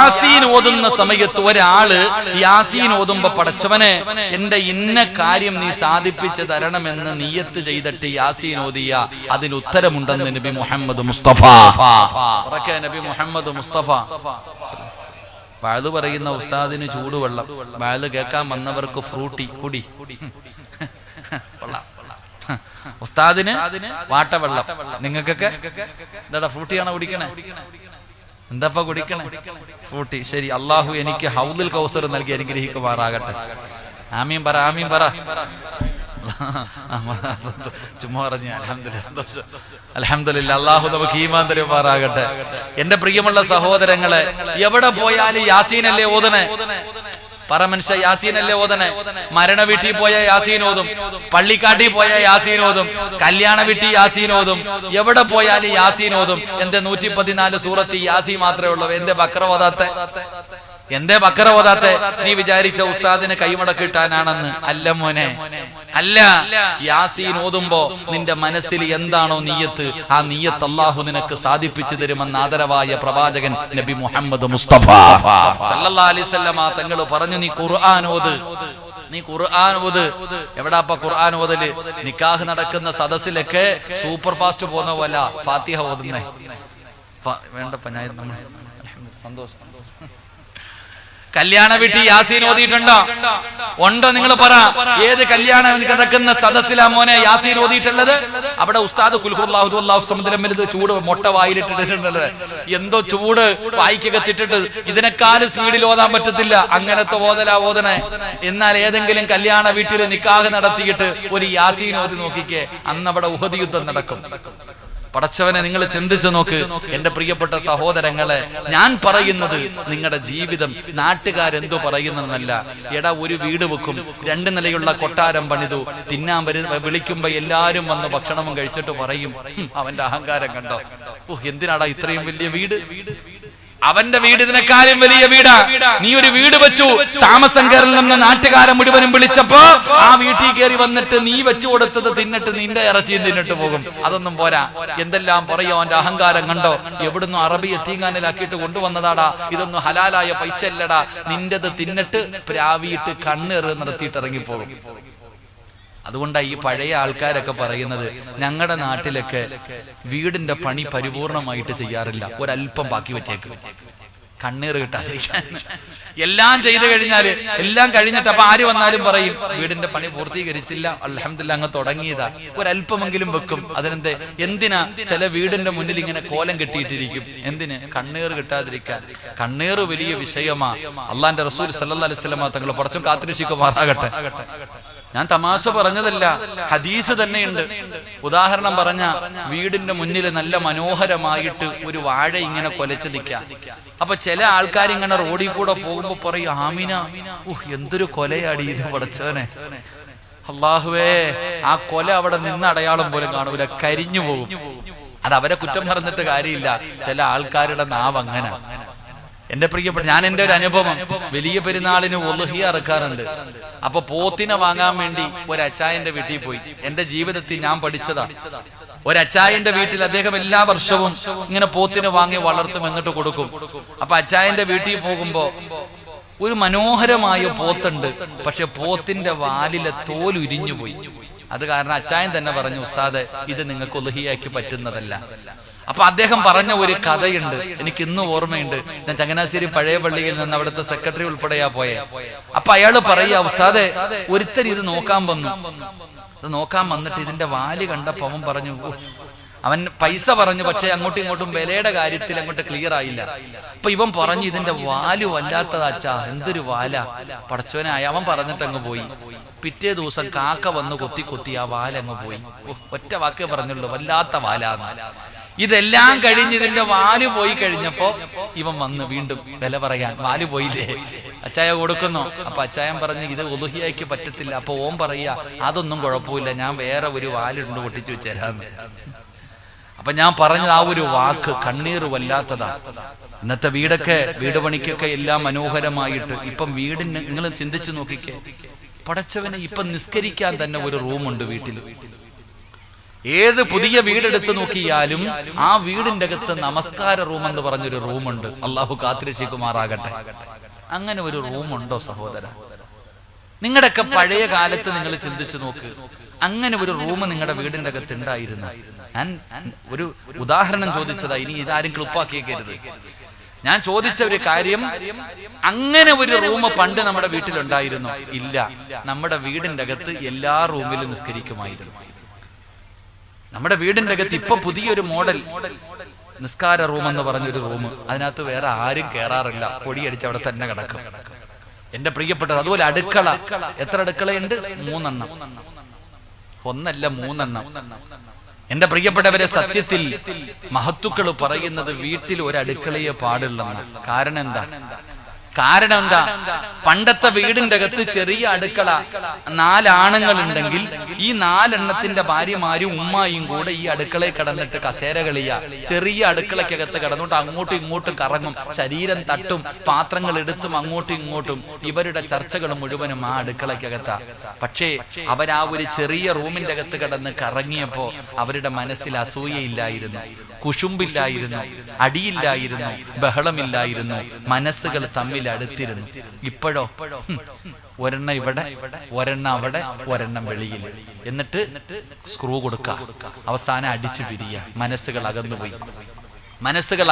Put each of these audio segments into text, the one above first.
യാസീൻ ഓതുന്ന സമയത്ത് ഒരാള് യാസീൻ ഓതുമ്പോ പടച്ചവനെ എന്റെ ഇന്ന കാര്യം നീ സാധിപ്പിച്ചു തരണമെന്ന് നിയ്യത്ത് ചെയ്തിട്ട് യാസീൻ ഓതിയ അതിന് ഉത്തരമുണ്ടെന്ന് നബി മുഹമ്മദ് മുസ്തഫ. നബി മുഹമ്മദ് മുസ്തഫ വഅദ് പറയുന്ന ഉസ്താദിന് ചൂടുവെള്ളം, വഅദ് കേൾക്കാൻ വന്നവർക്ക് ഫ്രൂട്ടി കുടി, ഉസ്താദിന് വാട്ടവെള്ളം, നിങ്ങൾക്കൊക്കെ എന്താടാ ഫ്രൂട്ടിയാണോ കുടിക്കണേ? എന്താ കുടിക്കണേ? ഫ്രൂട്ടി. ശരി, അള്ളാഹു എനിക്ക് ഹൗദുൽ കൗസർ നൽകി അനുഗ്രഹിക്കുമാറാകട്ടെ. ആമീൻ പറ, ആമീൻ പറ. ചുമ്മാ പറഞ്ഞ അൽഹംദുലില്ലാ, അല്ലാഹു നമുക്ക് ഈമാൻ തരുമാറാകട്ടെ. എന്റെ പ്രിയമുള്ള സഹോദരങ്ങളെ, എവിടെ പോയാലും യാസീനല്ലേ ഓതണേ? പറ മനുഷ്യ, യാസീനല്ലേ ഓതണേ? മരണ വീട്ടിൽ പോയ യാസീൻ ഓതും, പള്ളിക്കാട്ടിൽ പോയ യാസീൻ ഓതും, കല്യാണ വീട്ടിൽ യാസീൻ ഓതും, എവിടെ പോയാലും യാസീൻ ഓതും. എന്റെ 114 സൂറത്ത് യാസീൻ മാത്രമേ ഉള്ളൂ. എന്റെ ബക്കറ ഓതാത്തെ? എന്തേ ബക്കറ ഓതാത്തെ? നീ വിചാരിച്ച ഉസ്താദിന് കൈമടക്ക് കിട്ടാനാണെന്ന്? അല്ല മോനെ, അല്ല. യാസീൻ ഓതുമ്പോ നിന്റെ മനസ്സിൽ എന്താണോ നീയത്ത്, ആ നീയത്ത് അല്ലാഹു നിനക്ക് സാധിപ്പിച്ചു തരുമെന്ന് ആദരവായ പ്രവാചകൻ നബി മുഹമ്മദ് മുസ്തഫ സല്ലല്ലാഹു അലൈഹി വസല്ലമ തങ്ങൾ പറഞ്ഞു, നീ ഖുർആൻ ഓത്, നീ ഖുർആൻ ഓത്. എവിടാപ്പ ഖുർആൻ ഓതല്? നിക്കാഹ് നടക്കുന്ന സദസ്സിലൊക്കെ സൂപ്പർ ഫാസ്റ്റ് പോകുന്ന പോലെ ഫാത്തിഹ ഓതുന്നേ. വേണ്ടപ്പ ഞാൻ സന്തോഷം. കല്യാണ വീട്ടിൽ യാസീൻ ഓതിയിട്ടുണ്ടോ? ഉണ്ടോ? നിങ്ങൾ പറ, ഏത് കല്യാണം കിടക്കുന്ന സദസ്സിലാ മോനെ യാസീൻ ഓതിയിട്ടുള്ളത്? അവിടെ ഉസ്താദ് കുൽഹുല്ലാഹു അല്ലാഹു സമദ് ചൂട് മൊട്ട വായിലിട്ടിട്ടുണ്ടത്. എന്തോ ചൂട് വായിക്കകത്തിട്ടിട്ട് ഇതിനേക്കാൾ സ്പീഡിൽ ഓതാൻ പറ്റത്തില്ല, അങ്ങനത്തെ ഓതലാ ഓതണേ. എന്നാൽ ഏതെങ്കിലും കല്യാണ വീട്ടിൽ നിക്കാഹ് നടത്തിയിട്ട് ഒരു യാസീൻ ഓതി നോക്കിക്കേ, അന്ന് അവിടെ ഉഹദ് യുദ്ധം നടക്കും. പടച്ചവനെ, നിങ്ങൾ ചിന്തിച്ചു നോക്ക്. എന്റെ പ്രിയപ്പെട്ട സഹോദരങ്ങളെ, ഞാൻ പറയുന്നത് നിങ്ങളുടെ ജീവിതം നാട്ടുകാരെന്തോ പറയുന്നതല്ല. എടാ, ഒരു വീട് വെക്കും, 2 നിലയുള്ള കൊട്ടാരം പണിതു, തിന്നാൻ വിളിക്കുമ്പോ എല്ലാരും വന്ന് ഭക്ഷണവും കഴിച്ചിട്ട് പറയും, അവന്റെ അഹങ്കാരം കണ്ടോ, എന്തിനാടാ ഇത്രയും വലിയ വീട്? അവന്റെ വീട് ഇതിനെക്കാളും വലിയ വീടാ. നീ ഒരു വീട് വെച്ചു, താമസം കയറിൽ നിന്ന് നാട്ടുകാരെ മുഴുവനും വിളിച്ചപ്പോ ആ വീട്ടിൽ കയറി വന്നിട്ട് നീ വെച്ചു കൊടുത്തത് തിന്നിട്ട് നിന്റെ ഇറച്ചിയും തിന്നിട്ട് പോകും. അതൊന്നും പോരാ, എന്തെല്ലാം പറയോ, അവന്റെ അഹങ്കാരം കണ്ടോ, എവിടുന്ന് അറബി എത്തീങ്കാനിലാക്കിയിട്ട് കൊണ്ടുവന്നതാടാ, ഇതൊന്നും ഹലാലായ പൈസ അല്ലടാ, നിന്റെത് തിന്നിട്ട് പ്രാവിയിട്ട് കണ്ണേറ് നടത്തിയിട്ട് ഇറങ്ങിപ്പോകും. അതുകൊണ്ടാണ് ഈ പഴയ ആൾക്കാരൊക്കെ പറയുന്നത്, ഞങ്ങളുടെ നാട്ടിലൊക്കെ വീടിന്റെ പണി പരിപൂർണമായിട്ട് ചെയ്യാറില്ല, ഒരല്പം ബാക്കി വെച്ചേക്കും, കണ്ണീർ കിട്ടാതിരിക്കാൻ. എല്ലാം ചെയ്തു കഴിഞ്ഞാല്, എല്ലാം കഴിഞ്ഞിട്ട് അപ്പൊ ആര് വന്നാലും പറയും വീടിന്റെ പണി പൂർത്തീകരിച്ചില്ല, അൽഹംദുലില്ലാ അങ്ങ് തുടങ്ങിയതാ, ഒരല്പമെങ്കിലും വെക്കും. അതിനെന്തേ? എന്തിനാ? ചില വീടിന്റെ മുന്നിൽ ഇങ്ങനെ കോലം കെട്ടിയിട്ടിരിക്കും. എന്തിന്? കണ്ണീർ കിട്ടാതിരിക്കാൻ. കണ്ണീർ വലിയ വിഷയമാ. അള്ളാന്റെ റസൂൽ സല്ലല്ലാഹു അലൈഹി വസല്ലം തങ്ങൾ കുറച്ചും കാത്തിരക്ഷിക്കുമാറാകട്ടെ. ഞാൻ തമാശ പറഞ്ഞതല്ല, ഹദീസ് തന്നെയുണ്ട്. ഉദാഹരണം പറഞ്ഞ, വീടിന്റെ മുന്നിൽ നല്ല മനോഹരമായിട്ട് ഒരു വാഴ ഇങ്ങനെ കൊലച്ച് നിൽക്കാം. അപ്പൊ ചില ആൾക്കാർ ഇങ്ങനെ റോഡിൽ കൂടെ പോകുമ്പോ പറയും, ആമിന, എന്തൊരു കൊലയാടി ഇത് പടച്ചവനെ, അല്ലാഹുവേ, ആ കൊല അവിടെ നിന്ന് അടയാളം പോലും കാണൂല, കരിഞ്ഞു പോകും. അത് അവരെ കുറ്റം പറഞ്ഞിട്ട് കാര്യമില്ല, ചില ആൾക്കാരുടെ നാവ് അങ്ങനെ. എന്റെ പ്രിയപ്പെട്ട, ഞാൻ എന്റെ ഒരു അനുഭവം, വലിയ പെരുന്നാളിന് ഉളുഹിയ ഇറക്കാറുണ്ട്. അപ്പൊ പോത്തിനെ വാങ്ങാൻ വേണ്ടി ഒരു അച്ചായന്റെ വീട്ടിൽ പോയി. എന്റെ ജീവിതത്തിൽ ഞാൻ പഠിച്ചതാ. ഒരച്ചായന്റെ വീട്ടിൽ അദ്ദേഹം എല്ലാ വർഷവും ഇങ്ങനെ പോത്തിനെ വാങ്ങി വളർത്തും, എന്നിട്ട് കൊടുക്കും. അപ്പൊ അച്ചായന്റെ വീട്ടിൽ പോകുമ്പോ ഒരു മനോഹരമായ പോത്തുണ്ട്, പക്ഷെ പോത്തിന്റെ വാലിലെ തോൽ ഉരിഞ്ഞു പോയി. അത് കാരണം അച്ചായൻ തന്നെ പറഞ്ഞു, ഉസ്താദ്, ഇത് നിങ്ങൾക്ക് ഉളുഹിയയ്ക്ക് പറ്റുന്നതല്ല. അപ്പൊ അദ്ദേഹം പറഞ്ഞ ഒരു കഥയുണ്ട്, എനിക്ക് ഇന്നും ഓർമ്മയുണ്ട്. ഞാൻ ചങ്ങനാശ്ശേരി പഴയ പള്ളിയിൽ നിന്ന് അവിടുത്തെ സെക്രട്ടറി ഉൾപ്പെടെയാ പോയെ. അപ്പൊ അയാള് പറയാ, ഉസ്താദെ, ഒരുത്തൻ ഇത് നോക്കാൻ വന്നു. അത് നോക്കാൻ വന്നിട്ട് ഇതിന്റെ വാല് കണ്ടപ്പോ അവൻ പറഞ്ഞു, അവൻ പൈസ പറഞ്ഞു, പക്ഷെ അങ്ങോട്ടും ഇങ്ങോട്ടും വിലയുടെ കാര്യത്തിൽ അങ്ങോട്ട് ക്ലിയർ ആയില്ല. അപ്പൊ ഇവൻ പറഞ്ഞു, ഇതിന്റെ വാല് വല്ലാത്തതാച്ചാ, എന്തൊരു വാല, പടച്ചവനായ. അവൻ പറഞ്ഞിട്ട് അങ്ങ് പോയി. പിറ്റേ ദിവസം കാക്ക വന്ന് കൊത്തി കൊത്തി ആ വാലങ്ങ് പോയി. ഒറ്റ വാക്കേ പറഞ്ഞുള്ളൂ, വല്ലാത്ത വാലാന്ന്. ഇതെല്ലാം കഴിഞ്ഞ് ഇതിന്റെ വാല് പോയി കഴിഞ്ഞപ്പോ ഇവൻ വന്ന് വീണ്ടും വില പറയാൻ, വാല് പോയില്ലേ, അച്ചായ കൊടുക്കുന്നു. അപ്പൊ അച്ചായൻ പറഞ്ഞു, ഇത് ഉളുഹിയയ്ക്ക് പറ്റത്തില്ല. അപ്പൊ ഓൻ പറയാ, അതൊന്നും കുഴപ്പമില്ല, ഞാൻ വേറെ ഒരു വാലുണ്ട് പൊട്ടിച്ചു വെച്ചേരാന്ന്. അപ്പൊ ഞാൻ പറഞ്ഞത് ആ ഒരു വാക്ക് കണ്ണീർ വല്ലാത്തതാ. ഇന്നത്തെ വീട് പണിക്കൊക്കെ എല്ലാം മനോഹരമായിട്ട്, ഇപ്പം വീടിന് നിങ്ങൾ ചിന്തിച്ചു നോക്കിക്കേ, പടച്ചവനെ, ഇപ്പൊ നിസ്കരിക്കാൻ തന്നെ ഒരു റൂമുണ്ട് വീട്ടിൽ. ഏത് പുതിയ വീടെടുത്ത് നോക്കിയാലും ആ വീടിന്റെ അകത്ത് നമസ്കാര റൂം എന്ന് പറഞ്ഞൊരു റൂമുണ്ട്. അള്ളാഹു കാത്തിരക്ഷിക്കുമാറാകട്ടെ. അങ്ങനെ ഒരു റൂമുണ്ടോ സഹോദര? നിങ്ങളുടെയൊക്കെ പഴയ കാലത്ത് നിങ്ങൾ ചിന്തിച്ചു നോക്ക്, അങ്ങനെ ഒരു റൂം നിങ്ങളുടെ വീടിന്റെ അകത്ത് ഉണ്ടായിരുന്നു. ഞാൻ ഒരു ഉദാഹരണം ചോദിച്ചതാ, ഇനി ഇതാരും ക്ലിപ്പാക്കിയേക്കരുത്. ഞാൻ ചോദിച്ച ഒരു കാര്യം, അങ്ങനെ ഒരു റൂം പണ്ട് നമ്മുടെ വീട്ടിലുണ്ടായിരുന്നു? ഇല്ല. നമ്മുടെ വീടിന്റെ അകത്ത് എല്ലാ റൂമിലും നിസ്കരിക്കുമായിരുന്നു. നമ്മുടെ വീടിന്റെ അകത്ത് ഇപ്പൊ പുതിയൊരു മോഡൽ നിസ്കാര റൂം എന്ന് പറഞ്ഞൊരു റൂം, അതിനകത്ത് വേറെ ആരും കയറാറില്ല, പൊടിയടിച്ച് അവിടെ തന്നെ കിടക്കും. എന്റെ പ്രിയപ്പെട്ടത്, അതുപോലെ അടുക്കള. എത്ര അടുക്കളയുണ്ട്? 3 എണ്ണം. 1 അല്ല 3 എണ്ണം. എന്റെ പ്രിയപ്പെട്ടവരെ, സത്യത്തിൽ മഹത്തുക്കൾ പറയുന്നത് വീട്ടിൽ ഒരു അടുക്കളയെ പാടുള്ളെന്ന്. കാരണം എന്താ? പണ്ടത്തെ വീടിന്റെ അകത്ത് ചെറിയ അടുക്കള 4 ആണുങ്ങൾ ഉണ്ടെങ്കിൽ ഈ 4 എണ്ണത്തിന്റെ ഭാര്യമാരും ഉമ്മായും കൂടെ ഈ അടുക്കളയിൽ കിടന്നിട്ട് കസേര കളിയാ. ചെറിയ അടുക്കളക്കകത്ത് കിടന്നിട്ട് അങ്ങോട്ടും ഇങ്ങോട്ടും കറങ്ങും, ശരീരം തട്ടും, പാത്രങ്ങൾ എടുത്തും അങ്ങോട്ടും ഇങ്ങോട്ടും. ഇവരുടെ ചർച്ചകൾ മുഴുവനും ആ അടുക്കളക്കകത്താ. പക്ഷേ അവരാ ഒരു ചെറിയ റൂമിന്റെ അകത്ത് കിടന്ന് കറങ്ങിയപ്പോ അവരുടെ മനസ്സിൽ അസൂയയില്ലായിരുന്നു, കുശുമ്പില്ലായിരുന്നു, അടിയില്ലായിരുന്നു, ബഹളമില്ലായിരുന്നു. മനസ്സുകൾ തമ്മിൽ അടുത്തിരുന്നു. ഇപ്പോഴോ ഒരെണ്ണം ഇവിടെ, ഒരെണ്ണം അവിടെ, ഒരെണ്ണം വെളിയിൽ. എന്നിട്ട് സ്ക്രൂ കൊടുക്കുക, അവസാനം അടിച്ചു പിരിയ. മനസ്സുകൾ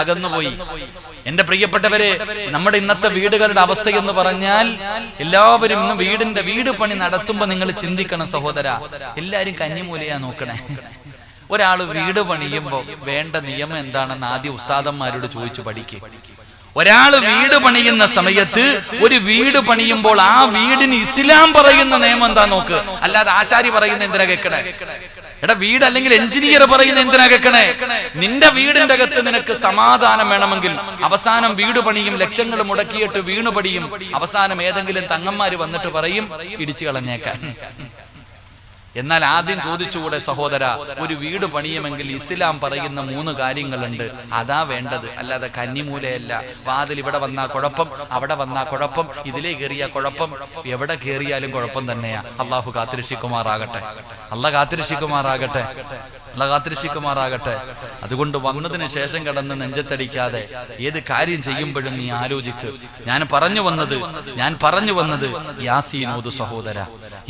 അകന്നുപോയി. എന്റെ പ്രിയപ്പെട്ടവരെ, നമ്മുടെ ഇന്നത്തെ വീടുകളുടെ അവസ്ഥ എന്ന് പറഞ്ഞാൽ, എല്ലാവരും ഇന്ന് വീട് പണി നടത്തുമ്പോ നിങ്ങൾ ചിന്തിക്കണം സഹോദര, എല്ലാരും കഞ്ഞിമൂലയാ നോക്കണേ. ഒരാൾ വീട് പണിയുമ്പോ വേണ്ട നിയമം എന്താണെന്ന് ആദ്യം ഉസ്താദന്മാരോട് ചോദിച്ചു പഠിക്കുക. ഒരാള് വീട് പണിയുന്ന സമയത്ത്, ഒരു വീട് പണിയുമ്പോൾ ആ വീടിന് ഇസ്ലാം പറയുന്ന നിയമം എന്താ നോക്ക്. അല്ലാതെ ആശാരി പറയുന്ന എന്തിനാ കേൾക്കണേ? എടാ, വീട് അല്ലെങ്കിൽ എഞ്ചിനീയർ പറയുന്ന എന്തിനാ കേൾക്കണേ? നിന്റെ വീടിന്റെ അകത്ത് നിനക്ക് സമാധാനം വേണമെങ്കിൽ അവസാനം വീട് പണിയും, ലക്ഷങ്ങൾ മുടക്കിയിട്ട് വീണു പണിയും, അവസാനം ഏതെങ്കിലും തങ്ങന്മാര് വന്നിട്ട് പറയും ഇടിച്ചു കളഞ്ഞേക്കാൻ. എന്നാൽ ആദ്യം ചോദിച്ചുകൂടെ സഹോദര, ഒരു വീട് പണിയുമെങ്കിൽ ഇസ്ലാം പറയുന്ന 3 കാര്യങ്ങളുണ്ട്, അതാ വേണ്ടത്. അല്ലാതെ കന്നിമൂലയല്ല. വാതിൽ ഇവിടെ വന്നാ കുഴപ്പം, അവിടെ വന്നാ കുഴപ്പം, ഇതിലേ കയറിയ കുഴപ്പം, എവിടെ കയറിയാലും കുഴപ്പം തന്നെയാ. അള്ളാഹു കാത്തിരക്ഷിക്കുമാറാകട്ടെ. അതുകൊണ്ട് വന്നതിന് ശേഷം കടന്ന് നെഞ്ചത്തടിക്കാതെ ഏത് കാര്യം ചെയ്യുമ്പോഴും നീ ആലോചിക്ക്. ഞാൻ പറഞ്ഞു വന്നത് യാസീനോദ് സഹോദര,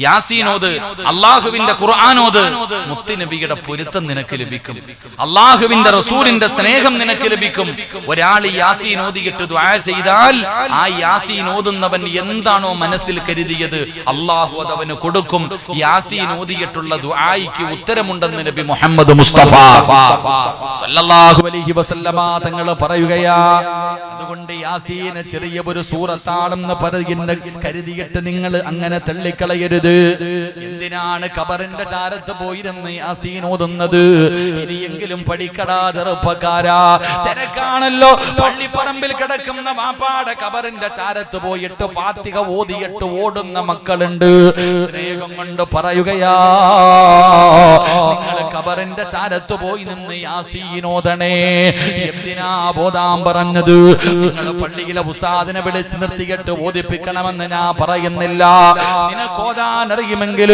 യാസീനോദ്, അള്ളാഹുവിന്റെ ഖുർആനോദ്. മുത്തുനബിയുടെ പൊരുത്തം നിനക്ക് ലഭിക്കും, അള്ളാഹുവിന്റെ റസൂലിന്റെ സ്നേഹം നിനക്ക് ലഭിക്കും. ഒരാൾ യാസീൻ ഓതിയിട്ട് ദുആ ചെയ്താൽ ആ യാസീൻ ഓതുന്നവൻ എന്താണോ മനസ്സിൽ കരുതിയത് അള്ളാഹു അതവന് കൊടുക്കും. യാസീൻ ഓതിയിട്ടുള്ള ദുആയ്ക്ക് ഉത്തരമുണ്ടെന്ന് നബി മുഹമ്മദ് മുസ്തഫ സല്ലല്ലാഹു അലൈഹി വസല്ലമ തങ്ങൾ പറയുകയാ. അതുകൊണ്ട് യാസീൻ ചെറിയ ഒരു സൂറത്താണെന്ന് കരുതിയിട്ട് നിങ്ങൾ അങ്ങനെ തള്ളിക്കളയരുത്. എന്തിനാണ് ഖബറിന്റെ ചാരത്ത് പോയിരുന്ന് യാസീൻ ഓതുന്നത്? ഇനിയെങ്കിലും പഠിക്കടാ ചെറുപ്പക്കാരാ. തിരക്കാണല്ലോ, പള്ളിപ്പറമ്പിൽ കിടക്കുന്ന വാപ്പാടെ ഖബറിന്റെ ചാരത്ത് പോയിട്ട് ഫാത്തിഹ ഓതിയിട്ട് ഓടുന്ന മക്കളുണ്ട്. സ്നേഹം കൊണ്ട് പറയുകയാ, നിങ്ങൾ ഖബറിന്റെ ചാരത്ത് പോയി നിന്ന് യാസീൻ ഓതണേ. എന്തിനാ ബോധാൻ പറഞ്ഞത്? നിങ്ങൾ പള്ളിയിലെ ഉസ്താദിനെ വിളിച്ച് നിർത്തിയിട്ട് ഓതിപ്പിക്കണമെന്ന് ഞാൻ പറയുന്നില്ല. നിനക്ക് ഓതാൻ അറിയുമെങ്കിൽ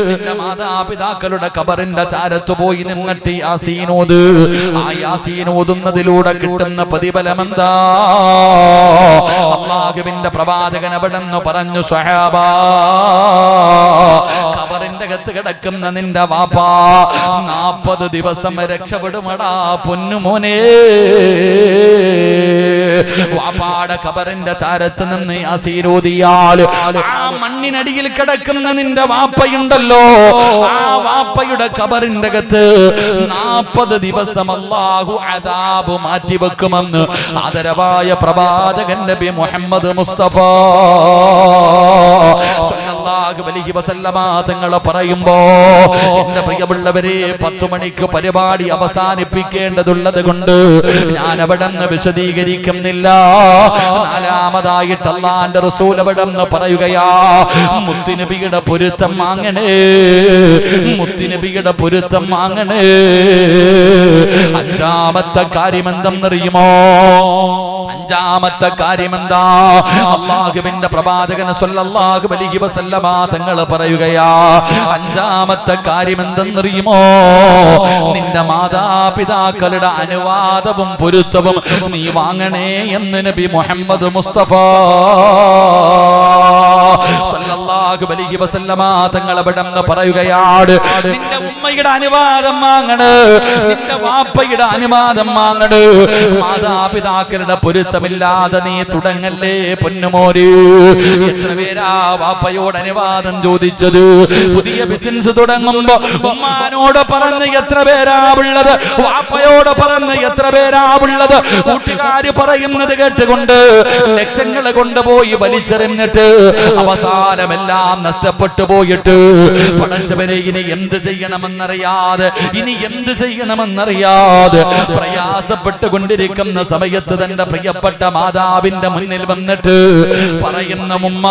നിന്റെ മാതാപിതാക്കളുടെ ഖബറിന്റെ ചാരത്ത് പോയി നിന്നിട്ട് യാസീൻ ഓത്. ആ യാസീൻ ഓതുന്നതിലൂടെ കിട്ടുന്ന പ്രതിഫലം എന്താ? അല്ലാഹുവിന്റെ പ്രവാചകൻ അവിടെന്ന് പറഞ്ഞു, സ്വഹാബാ, ഖബറിന്റെ അകത്ത് കിടക്കുന്ന നിന്റെ വാപ്പാ 40 ദിവസം രക്ഷപ്പെടുമടാ പൊന്നുമോനെ. വാപ്പാടെ ഖബറിന്റെ ചാരത്ത് നിന്ന് യാസീൻ ഓതിയാൽ ആ മണ്ണിനടിയിൽ കിടക്കുന്ന നിന്റെ വാപ്പയുണ്ടല്ലോ, ആ വാപ്പയുടെ ഖബറിന്റെ അകത്ത് 40 ദിവസം അല്ലാഹു അദാബ് മാറ്റിവെക്കുമെന്ന് ആദരവായ പ്രവാചകൻ നബി മുഹമ്മദ് മുസ്തഫ സല്ലല്ലാഹു അലൈഹി വസല്ലമ തങ്ങൾ പറയുമ്പോ, എന്റെ പ്രിയമുള്ളവരെ, 10 മണിക്ക് പരിപാടി അവസാനിപ്പിക്കേണ്ടതുള്ളത് കൊണ്ട് ഞാൻ അവിടെ നിന്ന് വിശദീകരിക്കുന്നില്ല. 4-മതായിട്ട് അല്ലാഹുവിന്റെ റസൂൽ അവിടെ നിന്ന് പറയുകയാ, മുത്തുനബിയുടെ പൊരുത്തം വാങ്ങണേ, മുത്തുനബിയുടെ പൊരുത്തം വാങ്ങണേ. 5-മത്തെ കാര്യം എന്തെന്നറിയുമോ? അഞ്ചാമത്തെ കാര്യം എന്താ? അല്ലാഹുവിന്റെ പ്രവാചകൻ സ്വല്ലല്ലാഹു അലൈഹി വസല്ലമ തങ്ങൾ പറയുകയാ, അഞ്ചാമത്തെ കാര്യം എന്തെന്നറിയുമോ? നിന്റെ മാതാപിതാക്കളുടെ അനുവാദവും പൊരുത്തവും നീ വാങ്ങണേ എന്ന് നബി മുഹമ്മദ് മുസ്തഫ സല്ലല്ലാഹു അലൈഹി വസല്ലമ തങ്ങൾ അവിടെന്ന് പറയുകയാണ്, നിന്റെ ഉമ്മയുടെ അനുവാദം വാങ്ങണ്, നിന്റെ വാപ്പയുടെ അനുവാദം വാങ്ങണ്. മാതാപിതാക്കളുടെ പൊരുത്തമില്ലാതെ നീ തുടങ്ങല്ലേ പൊന്നുമോര്. എത്ര പേരാ വാപ്പയോട് അനുവാദം ചോദിച്ചത്? പുതിയ ബിസിനസ് തുടങ്ങുമ്പോ ഉമ്മാനോട് പറഞ്ഞ് എത്ര പേരാ ഉള്ളത്? വാപ്പയോട് പറഞ്ഞ് എത്ര പേരാ ഉള്ളത്? കൂട്ടുകാര് പറയുന്നത് കേട്ടുകൊണ്ട് ലക്ഷങ്ങൾ കൊണ്ടുപോയി വലിച്ചെറിഞ്ഞിട്ട് അവസാനമെല്ലാം നഷ്ടപ്പെട്ടു പോയിട്ട് പടച്ചവനെ ഇനി എന്ത് ചെയ്യണമെന്നറിയാതെ പ്രയാസപ്പെട്ടുകൊണ്ടിരിക്കുന്ന സമയത്ത് തന്റെ പ്രിയപ്പെട്ട മാതാവിന്റെ മുന്നിൽ വന്നിട്ട് പറയുന്ന ഉമ്മ,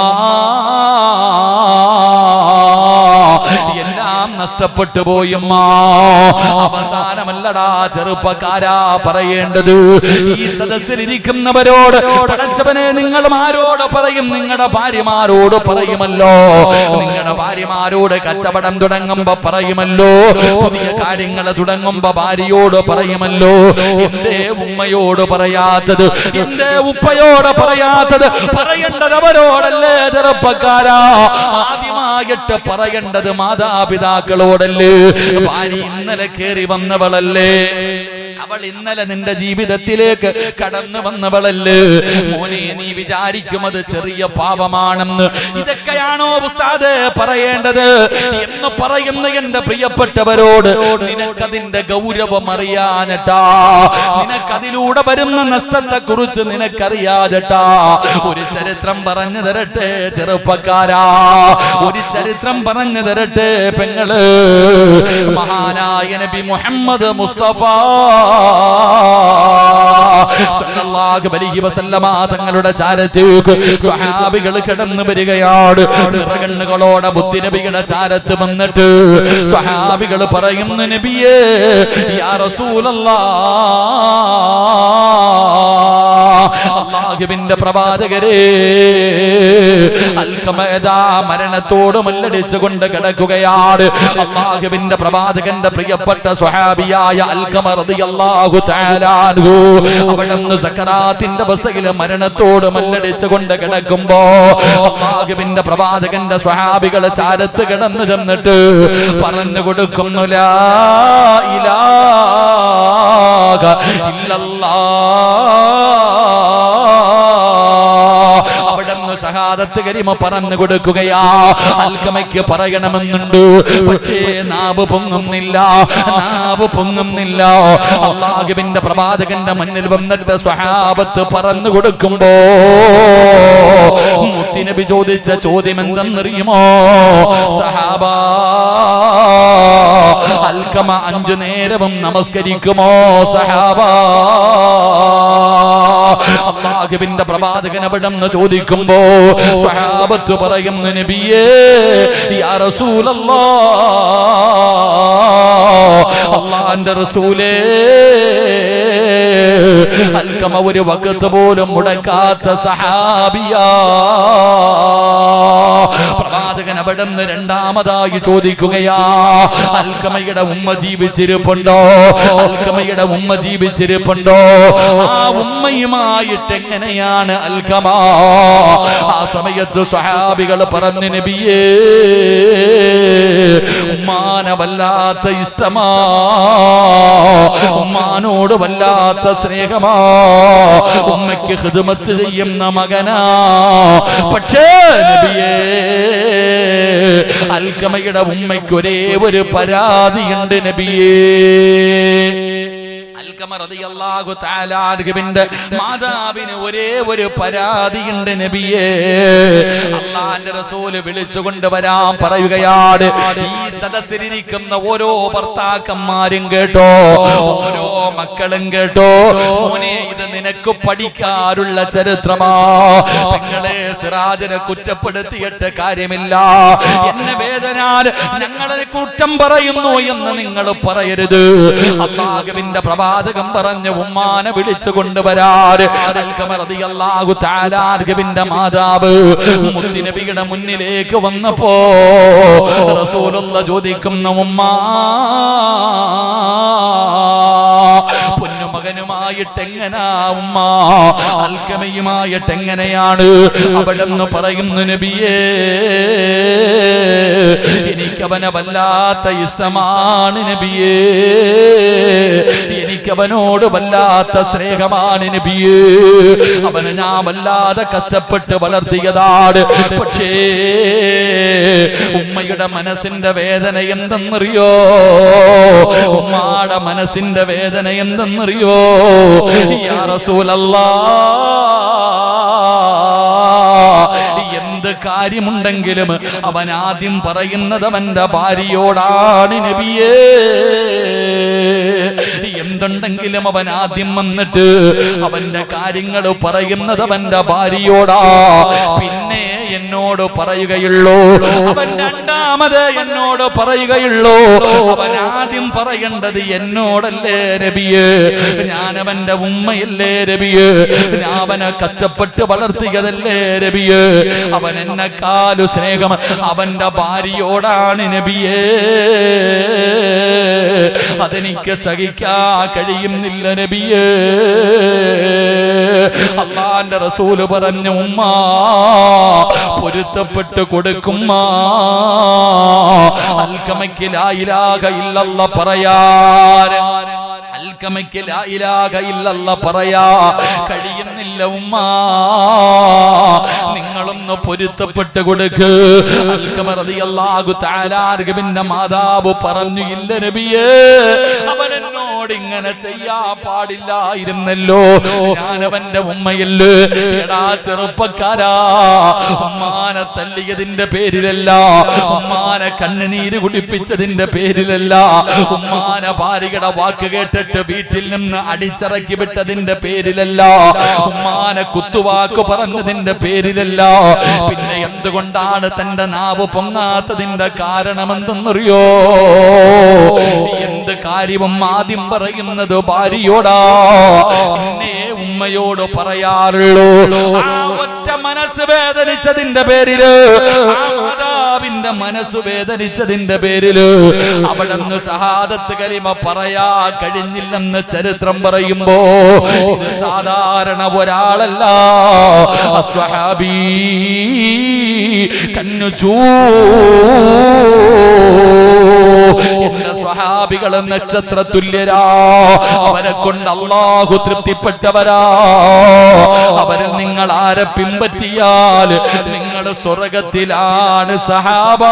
എല്ലാം നഷ്ടപ്പെട്ടു പോയുമ്മ. അവസാനമല്ലടാ ചെറുപ്പക്കാരാ പറയേണ്ടത്, ഈ സദസ്സിലിരിക്കുന്നവരോട് പടച്ചവനെ നിങ്ങളും ആരോട് പറയും? നിങ്ങളുടെ ഭാര്യമാരോട് പറയുമല്ലോ. നിങ്ങളുടെ ഭാര്യമാരോട് കച്ചവടം തുടങ്ങുമ്പോ പറയുമല്ലോ, പുതിയ കാര്യങ്ങൾ തുടങ്ങുമ്പോ ഭാര്യയോട് പറയുമല്ലോ. എന്തേ ഉമ്മയോട് പറയാത്തത്? എന്തേ ഉപ്പയോട് പറയാത്തത്? പറയേണ്ടത് അവരോടല്ലേ ചെറുപ്പക്കാരാ. ആദ്യമായിട്ട് പറയേണ്ടത് മാതാപിതാക്കളോടല്ലേ. ഭാര്യ ഇന്നലെ കേറി വന്നവളല്ലേ, അവൾ ഇന്നലെ നിന്റെ ജീവിതത്തിലേക്ക് കടന്നു വന്നവളല്ലേ. മോനെ, നീ വിചാരിക്കും അത് ചെറിയ പാപമാണെന്ന്. ഇതൊക്കെയാണോ ഉസ്താദേ പറയേണ്ടത് എന്ന് പറയുന്ന എന്റെ പ്രിയപ്പെട്ടവരോട്, നിനക്കതിന്റെ ഗൗരവം അറിയാഞ്ഞിട്ടാ, നിനക്കതിലൂടെ വരുന്ന നഷ്ടത്തെ കുറിച്ച് നിനക്കറിയാഞ്ഞിട്ടാ. ഒരു ചരിത്രം പറഞ്ഞു തരട്ടെ ചെറുപ്പക്കാരാ, ഒരു ചരിത്രം പറഞ്ഞു തരട്ടെ പെങ്ങള്. മഹാനായ നബി മുഹമ്മദ് മുസ്തഫ സല്ലല്ലാഹു അലൈഹി വസല്ലമ തങ്ങളുടെ ചാരത്തേക്ക് സ്വഹാബികൾ കടന്നു വരികയാണ്. കണ്ണുകളോടെ മുത്തുനബിയുടെ ചാരത്ത് വന്നിട്ട് സ്വഹാബികൾ പറയുന്നു, നബിയേ യാ റസൂലല്ലാഹ്, അല്ലാഹുവിന്റെ പ്രവാചകരേ, അൽഖമദാ മരണത്തോട് മല്ലടിച്ചുകൊണ്ട് കിടക്കുകയാണ്. അല്ലാഹുവിന്റെ പ്രവാചകന്റെ പ്രിയപ്പെട്ട സ്വഹാബിയായ അൽഖമ റളിയല്ലാഹു തആല അൻഹു അവിടുന്ന് സക്കറാത്തിന്റെ അവസ്ഥയിൽ മരണത്തോട് മല്ലടിച്ചുകൊണ്ട് കിടക്കുമ്പോ അല്ലാഹുവിന്റെ പ്രവാചകന്റെ സ്വഹാബികളെ ചാരത്ത് കിടന്നു ചെന്നിട്ട് പറഞ്ഞു കൊടുക്കുന്നു, ലാ ഇലാഹ ഇല്ലല്ലാഹ്. അവിടുന്ന് ഷഹാദത്ത് കലിമ പറഞ്ഞു കൊടുക്കുകയാ. അൽഖമയ്ക്ക് പറയണമെന്നുണ്ട്, പക്ഷേ നാവ് പൊങ്ങുന്നില്ല. അല്ലാഹുവിന്റെ പ്രവാചകന്റെ മുന്നിൽ വന്നിട്ട് സ്വഹാബത്ത് പറഞ്ഞു കൊടുക്കുമ്പോ മുത്തുനബി ചോദിച്ച ചോദ്യം എന്തെന്നറിയുമോ? സഹാബാ, അൽഖമ 5 നേരവും നമസ്കരിക്കുമോ? സഹാബാ. അല്ലാഹുവിന്റെ പ്രവാചകൻ അവിടെന്ന് ചോദിക്കുമ്പോ സ്വഹാബത്ത് പറയുന്നു, നബിയേ യാ റസൂലല്ലാഹ്, അല്ലാഹുവിന്റെ റസൂലേ, അൽഖമ ഒരു വഖത്ത് പോലും മുടക്കാത്ത സഹാബിയാ. പ്രവാചകൻ അവിടുന്ന് രണ്ടാമതായി ചോദിക്കുകയാ, അൽഖമയുടെ ഉമ്മ ജീവിച്ചിരിപ്പുണ്ടോ? അൽഖമയുടെ ഉമ്മ ജീവിച്ചിരിപ്പുണ്ടോ? ആ ഉമ്മയുമായിട്ട് എങ്ങനെയാണ് അൽഖമ? ആ സമയത്ത് സ്വഹാബികൾ പറഞ്ഞു, നബിയേ ഉമ്മാനെ വല്ലാത്ത ഇഷ്ടമാ, ഉമ്മാനോട് വല്ലാത്ത സ്നേഹമാ, ഉമ്മയ്ക്ക് ഖിദ്മത്ത് ചെയ്യുന്ന മകനാ. പക്ഷേ നബിയേ, അൽഖമയുടെ ഉമ്മയ്ക്ക് ഒരേ ഒരു പരാതിയുണ്ട് നബിയേ. അൽഖമ റളിയല്ലാഹു തആല അൻഹുവിന്റെ മാതാവിന് ഒരേ ഒരു പരാതിയുണ്ട് നബിയേ. അല്ലാഹുവിന്റെ റസൂൽ വിളിച്ചുകൊണ്ട് വരാൻ പറയുകയാണ്. ഈ സദസ്സിലിരിക്കുന്ന ഓരോ ഭർത്താക്കന്മാരും കേട്ടോ, ഓരോ മക്കളും കേട്ടോ, മോനെ ഇത് നിനക്ക് പഠിക്കാനുള്ള ചരിത്രമാ. പെങ്ങളെ, സിറാജിനെ കുറ്റപ്പെടുത്തിയിട്ട് കാര്യമില്ല. എന്നെ വേദനാൽ ഞങ്ങളെ കുറ്റം പറയുന്നു എന്ന് നിങ്ങൾ പറയരുത്. അല്ലാഹുവിന്റെ പ്രവാചകൻ കൊലപാതകം പറഞ്ഞ് ഉമ്മാനെ വിളിച്ചു കൊണ്ടുവരാറ് അൽഖമ റളിയല്ലാഹു തആല അൻഹുവിന്റെ മാതാവ് മുത്തുനബിയുടെ മുന്നിലേക്ക് വന്നപ്പോ റസൂലുള്ളാഹി ചോദിക്കുന്ന ഉമ്മാ പൊന്നുമകനുമായിട്ട് എങ്ങനാ ഉമ്മ അൽഖമയുമായിട്ട് എങ്ങനെയാണ് അവിടെന്ന് പറയുന്നു നബിയേ എനിക്കവനെ വല്ലാത്ത ഇഷ്ടമാണ് നബിയേ എനിക്കവനോട് വല്ലാത്ത സ്നേഹമാണ് നബിയേ അവനെ ഞാൻ വല്ലാതെ കഷ്ടപ്പെട്ട് വളർത്തിയതാണ് പക്ഷേ ഉമ്മയുടെ മനസ്സിന്റെ വേദന എന്തെന്നറിയോ ഉമ്മയുടെ മനസ്സിന്റെ വേദന എന്തെന്നറിയോ യാ റസൂലല്ലാഹ് എന്ത് കാര്യമുണ്ടെങ്കിലും അവൻ ആദ്യം പറയുന്നത് അവന്റെ ഭാര്യയോടാണ് നബിയേ എന്തുണ്ടെങ്കിലും അവൻ ആദ്യം വന്നിട്ട് അവന്റെ കാര്യങ്ങൾ പറയുന്നത് അവന്റെ ഭാര്യയോടാ പിന്നെ എന്നോട് പറയുകയുള്ളൂ അവൻ രണ്ടാമത് എന്നോട് പറയുകയുള്ളൂ അവൻ ആദ്യം പറയേണ്ടത് എന്നോടല്ലേ നബിയേ ഞാൻ അവന്റെ ഉമ്മയല്ലേ നബിയേ ഞാൻ അവനെ കഷ്ടപ്പെട്ട് വളർത്തിയതല്ലേ നബിയേ അവൻ എന്നെക്കാലു സ്നേഹം അവന്റെ ഭാര്യയോടാണ് നബിയേ അതെനിക്ക് സഹിക്കാൻ കഴിയുന്നില്ല നബിയേ അല്ലാഹുവിന്റെ റസൂൽ പറഞ്ഞു ഉമ്മ പൊരുത്തപ്പെട്ട് കൊടുക്കുമ്മ അൽഖമയ്ക്ക് ലാ ഇലാഹ ഇല്ലല്ലാഹ് പറയാൻ അൽഖമയ്ക്ക് ലാ ഇലാഹ ഇല്ലല്ലാഹ് പറയാ കഴിയുന്നില്ല ഉമ്മ നിങ്ങളൊന്ന് പൊരുത്തപ്പെട്ട് കൊടുക്ക് അൽഖമ റളിയല്ലാഹു തആല അൻഹുവിന്റെ മാതാവ് പറഞ്ഞു ഇല്ല നബിയേ അവൻ എന്നോട് ഇങ്ങനെ ചെയ്യാ പാടില്ലായിരുന്നല്ലോ ഞാൻ അവന്റെ ഉമ്മയല്ലേ എടാ ചെറുപ്പക്കാരാ ഉമ്മാനെ തല്ലിയതിന്റെ പേരിലല്ല ഉമ്മാനെ കണ്ണുനീര് കുടിപ്പിച്ചതിന്റെ പേരിലല്ല ഉമ്മാനെ ഭാര്യയുടെ വാക്ക് കേട്ടിട്ട് വീട്ടിൽ നിന്ന് അടിച്ചിറക്കി വിട്ടതിന്റെ പേരിലല്ല ഉമ്മാനെ കുത്തുവാക്ക് പറഞ്ഞതിന്റെ പേരിലല്ല പിന്നെ എന്തുകൊണ്ടാണ് തന്റെ നാവ് പൊങ്ങാത്തതിന്റെ കാരണം എന്തെന്നറിയോ എന്ത് കാര്യവും ആദ്യം പറയുന്നത് ഭാര്യയോടാ പിന്നെ ഉമ്മയോട് പറയാറുള്ളൂ ആ ഒറ്റ മനസ്സ് വേദനിച്ചതിന്റെ പേരില് ആ മാതാവിന്റെ മനസ്സ് വേദനിച്ചതിന്റെ പേരില് അവിടുന്ന് ഷഹാദത്ത് കലിമ പറയാ കഴിഞ്ഞില്ലെന്ന് ചരിത്രം പറയുമ്പോ ഇത് സാധാരണ ഒരാളല്ല അസ്വഹാബി കന്നുചൂ എന്റെ സ്വഹാബികള് നക്ഷത്ര തുല്യരാ അവരെ കൊണ്ട് അല്ലാഹു തൃപ്തിപ്പെട്ടവരാ അവരിൽ നിങ്ങൾ ആരെ പിൻപറ്റിയാൽ നിങ്ങൾ സ്വർഗത്തിലാണ് സഹാബ